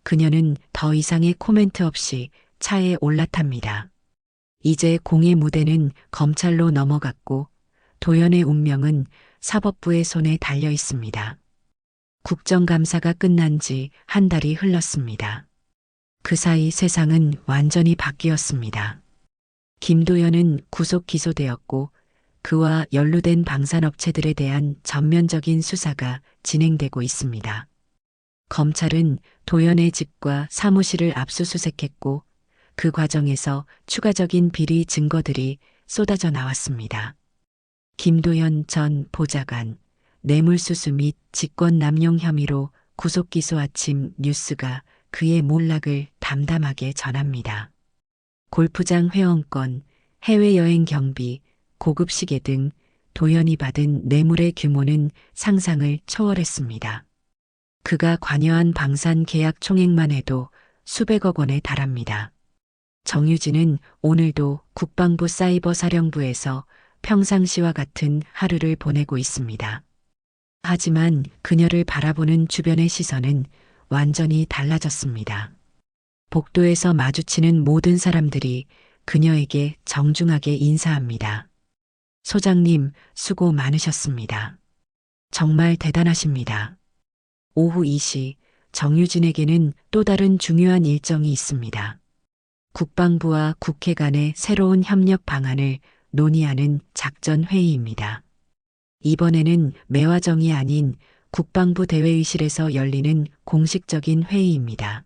그녀는 더 이상의 코멘트 없이 차에 올라탑니다. 이제 공의 무대는 검찰로 넘어갔고 도연의 운명은 사법부의 손에 달려 있습니다. 국정감사가 끝난 지 한 달이 흘렀습니다. 그 사이 세상은 완전히 바뀌었습니다. 김도연은 구속 기소되었고 그와 연루된 방산업체들에 대한 전면적인 수사가 진행되고 있습니다. 검찰은 도연의 집과 사무실을 압수수색했고 그 과정에서 추가적인 비리 증거들이 쏟아져 나왔습니다. 김도연 전 보좌관, 뇌물수수 및 직권남용 혐의로 구속기소. 아침 뉴스가 그의 몰락을 담담하게 전합니다. 골프장 회원권, 해외여행 경비, 고급 시계 등 도연이 받은 뇌물의 규모는 상상을 초월했습니다. 그가 관여한 방산 계약 총액만 해도 수백억 원에 달합니다. 정유진은 오늘도 국방부 사이버사령부에서 평상시와 같은 하루를 보내고 있습니다. 하지만 그녀를 바라보는 주변의 시선은 완전히 달라졌습니다. 복도에서 마주치는 모든 사람들이 그녀에게 정중하게 인사합니다. 소장님, 수고 많으셨습니다. 정말 대단하십니다. 오후 2시 정유진에게는 또 다른 중요한 일정이 있습니다. 국방부와 국회 간의 새로운 협력 방안을 논의하는 작전 회의입니다. 이번에는 매화정이 아닌 국방부 대회의실에서 열리는 공식적인 회의입니다.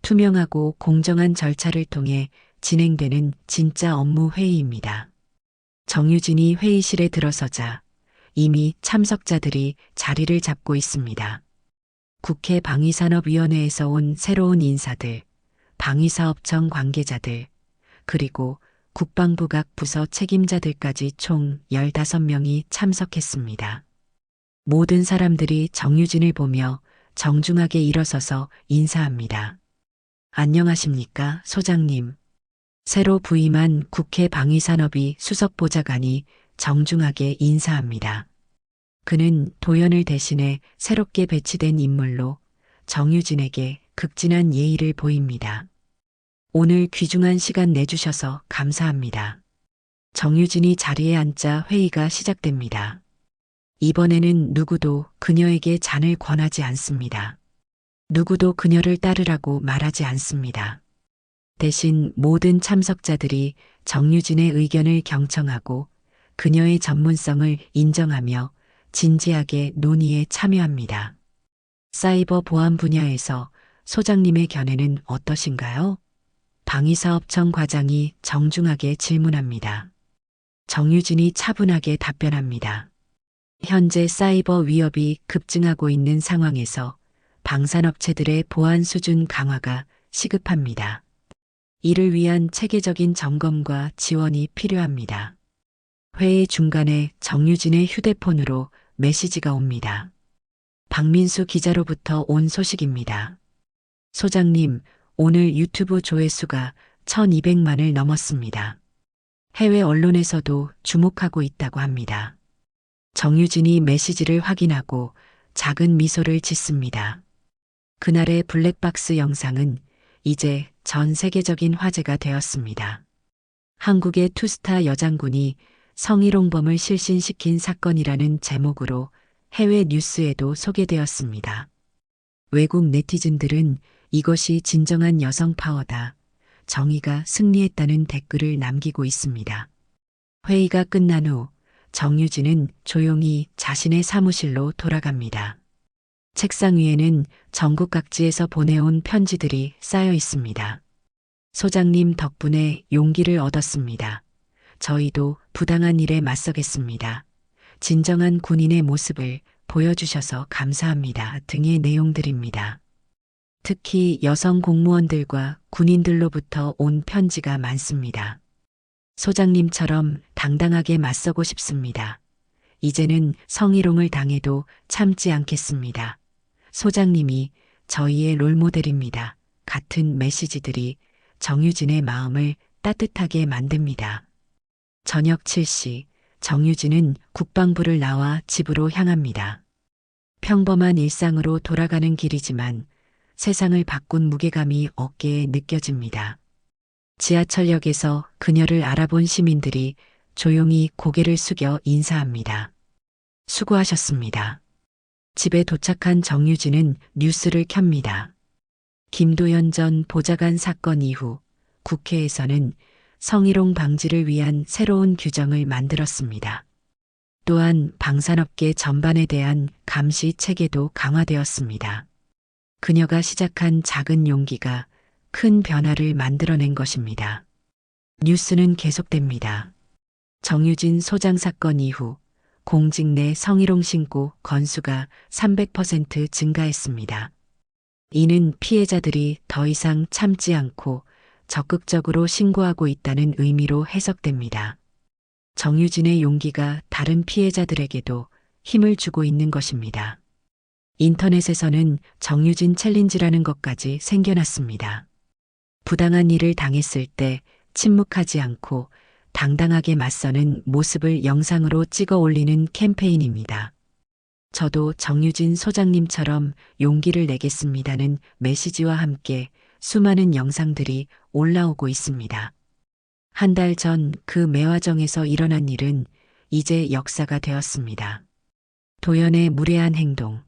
투명하고 공정한 절차를 통해 진행되는 진짜 업무 회의입니다. 정유진이 회의실에 들어서자 이미 참석자들이 자리를 잡고 있습니다. 국회 방위산업위원회에서 온 새로운 인사들, 방위사업청 관계자들, 그리고 국방부 각 부서 책임자들까지 총 15명이 참석했습니다. 모든 사람들이 정유진을 보며 정중하게 일어서서 인사합니다. 안녕하십니까, 소장님. 새로 부임한 국회 방위산업위 수석보좌관이 정중하게 인사합니다. 그는 도연을 대신해 새롭게 배치된 인물로 정유진에게 극진한 예의를 보입니다. 오늘 귀중한 시간 내주셔서 감사합니다. 정유진이 자리에 앉자 회의가 시작됩니다. 이번에는 누구도 그녀에게 잔을 권하지 않습니다. 누구도 그녀를 따르라고 말하지 않습니다. 대신 모든 참석자들이 정유진의 의견을 경청하고 그녀의 전문성을 인정하며 진지하게 논의에 참여합니다. 사이버 보안 분야에서 소장님의 견해는 어떠신가요? 방위사업청 과장이 정중하게 질문합니다. 정유진이 차분하게 답변합니다. 현재 사이버 위협이 급증하고 있는 상황에서 방산업체들의 보안 수준 강화가 시급합니다. 이를 위한 체계적인 점검과 지원이 필요합니다. 회의 중간에 정유진의 휴대폰으로 메시지가 옵니다. 박민수 기자로부터 온 소식입니다. 소장님, 오늘 유튜브 조회수가 1200만을 넘었습니다. 해외 언론에서도 주목하고 있다고 합니다. 정유진이 메시지를 확인하고 작은 미소를 짓습니다. 그날의 블랙박스 영상은 이제 전 세계적인 화제가 되었습니다. 한국의 투스타 여장군이 성희롱범을 실신시킨 사건이라는 제목으로 해외 뉴스에도 소개되었습니다. 외국 네티즌들은 이것이 진정한 여성 파워다, 정의가 승리했다는 댓글을 남기고 있습니다. 회의가 끝난 후 정유진은 조용히 자신의 사무실로 돌아갑니다. 책상 위에는 전국 각지에서 보내온 편지들이 쌓여 있습니다. 소장님 덕분에 용기를 얻었습니다. 저희도 부당한 일에 맞서겠습니다. 진정한 군인의 모습을 보여주셔서 감사합니다. 등의 내용들입니다. 특히 여성 공무원들과 군인들로부터 온 편지가 많습니다. 소장님처럼 당당하게 맞서고 싶습니다. 이제는 성희롱을 당해도 참지 않겠습니다. 소장님이 저희의 롤모델입니다. 같은 메시지들이 정유진의 마음을 따뜻하게 만듭니다. 저녁 7시 정유진은 국방부를 나와 집으로 향합니다. 평범한 일상으로 돌아가는 길이지만 세상을 바꾼 무게감이 어깨에 느껴집니다. 지하철역에서 그녀를 알아본 시민들이 조용히 고개를 숙여 인사합니다. 수고하셨습니다. 집에 도착한 정유진은 뉴스를 켭니다. 김도연 전 보좌관 사건 이후 국회에서는 성희롱 방지를 위한 새로운 규정을 만들었습니다. 또한 방산업계 전반에 대한 감시 체계도 강화되었습니다. 그녀가 시작한 작은 용기가 큰 변화를 만들어낸 것입니다. 뉴스는 계속됩니다. 정유진 소장 사건 이후 공직 내 성희롱 신고 건수가 300% 증가했습니다. 이는 피해자들이 더 이상 참지 않고 적극적으로 신고하고 있다는 의미로 해석됩니다. 정유진의 용기가 다른 피해자들에게도 힘을 주고 있는 것입니다. 인터넷에서는 정유진 챌린지라는 것까지 생겨났습니다. 부당한 일을 당했을 때 침묵하지 않고 당당하게 맞서는 모습을 영상으로 찍어 올리는 캠페인입니다. 저도 정유진 소장님처럼 용기를 내겠습니다는 메시지와 함께 수많은 영상들이 올라오고 있습니다. 한 달 전 그 매화정에서 일어난 일은 이제 역사가 되었습니다. 도연의 무례한 행동,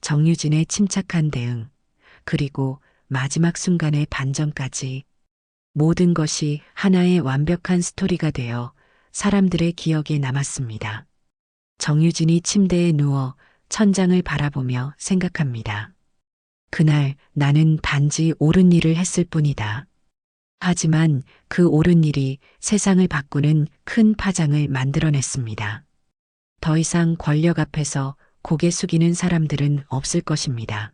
정유진의 침착한 대응, 그리고 마지막 순간의 반전까지 모든 것이 하나의 완벽한 스토리가 되어 사람들의 기억에 남았습니다. 정유진이 침대에 누워 천장을 바라보며 생각합니다. 그날 나는 단지 옳은 일을 했을 뿐이다. 하지만 그 옳은 일이 세상을 바꾸는 큰 파장을 만들어냈습니다. 더 이상 권력 앞에서 고개 숙이는 사람들은 없을 것입니다.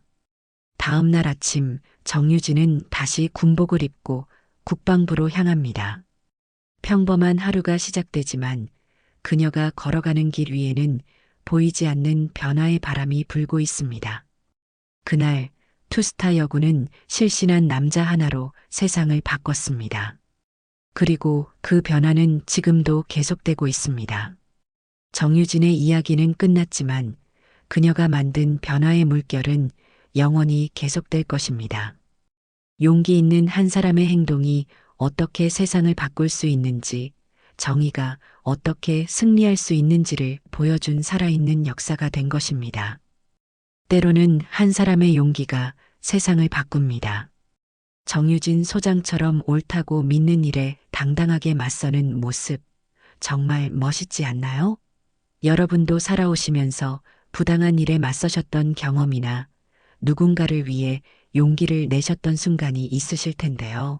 다음 날 아침 정유진은 다시 군복을 입고 국방부로 향합니다. 평범한 하루가 시작되지만 그녀가 걸어가는 길 위에는 보이지 않는 변화의 바람이 불고 있습니다. 그날 투스타 여군은 실신한 남자 하나로 세상을 바꿨습니다. 그리고 그 변화는 지금도 계속되고 있습니다. 정유진의 이야기는 끝났지만 그녀가 만든 변화의 물결은 영원히 계속될 것입니다. 용기 있는 한 사람의 행동이 어떻게 세상을 바꿀 수 있는지, 정의가 어떻게 승리할 수 있는지를 보여준 살아있는 역사가 된 것입니다. 때로는 한 사람의 용기가 세상을 바꿉니다. 정유진 소장처럼 옳다고 믿는 일에 당당하게 맞서는 모습, 정말 멋있지 않나요? 여러분도 살아오시면서 부당한 일에 맞서셨던 경험이나 누군가를 위해 용기를 내셨던 순간이 있으실 텐데요.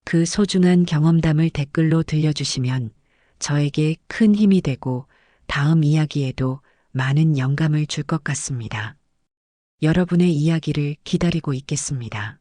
그 소중한 경험담을 댓글로 들려주시면 저에게 큰 힘이 되고 다음 이야기에도 많은 영감을 줄 것 같습니다. 여러분의 이야기를 기다리고 있겠습니다.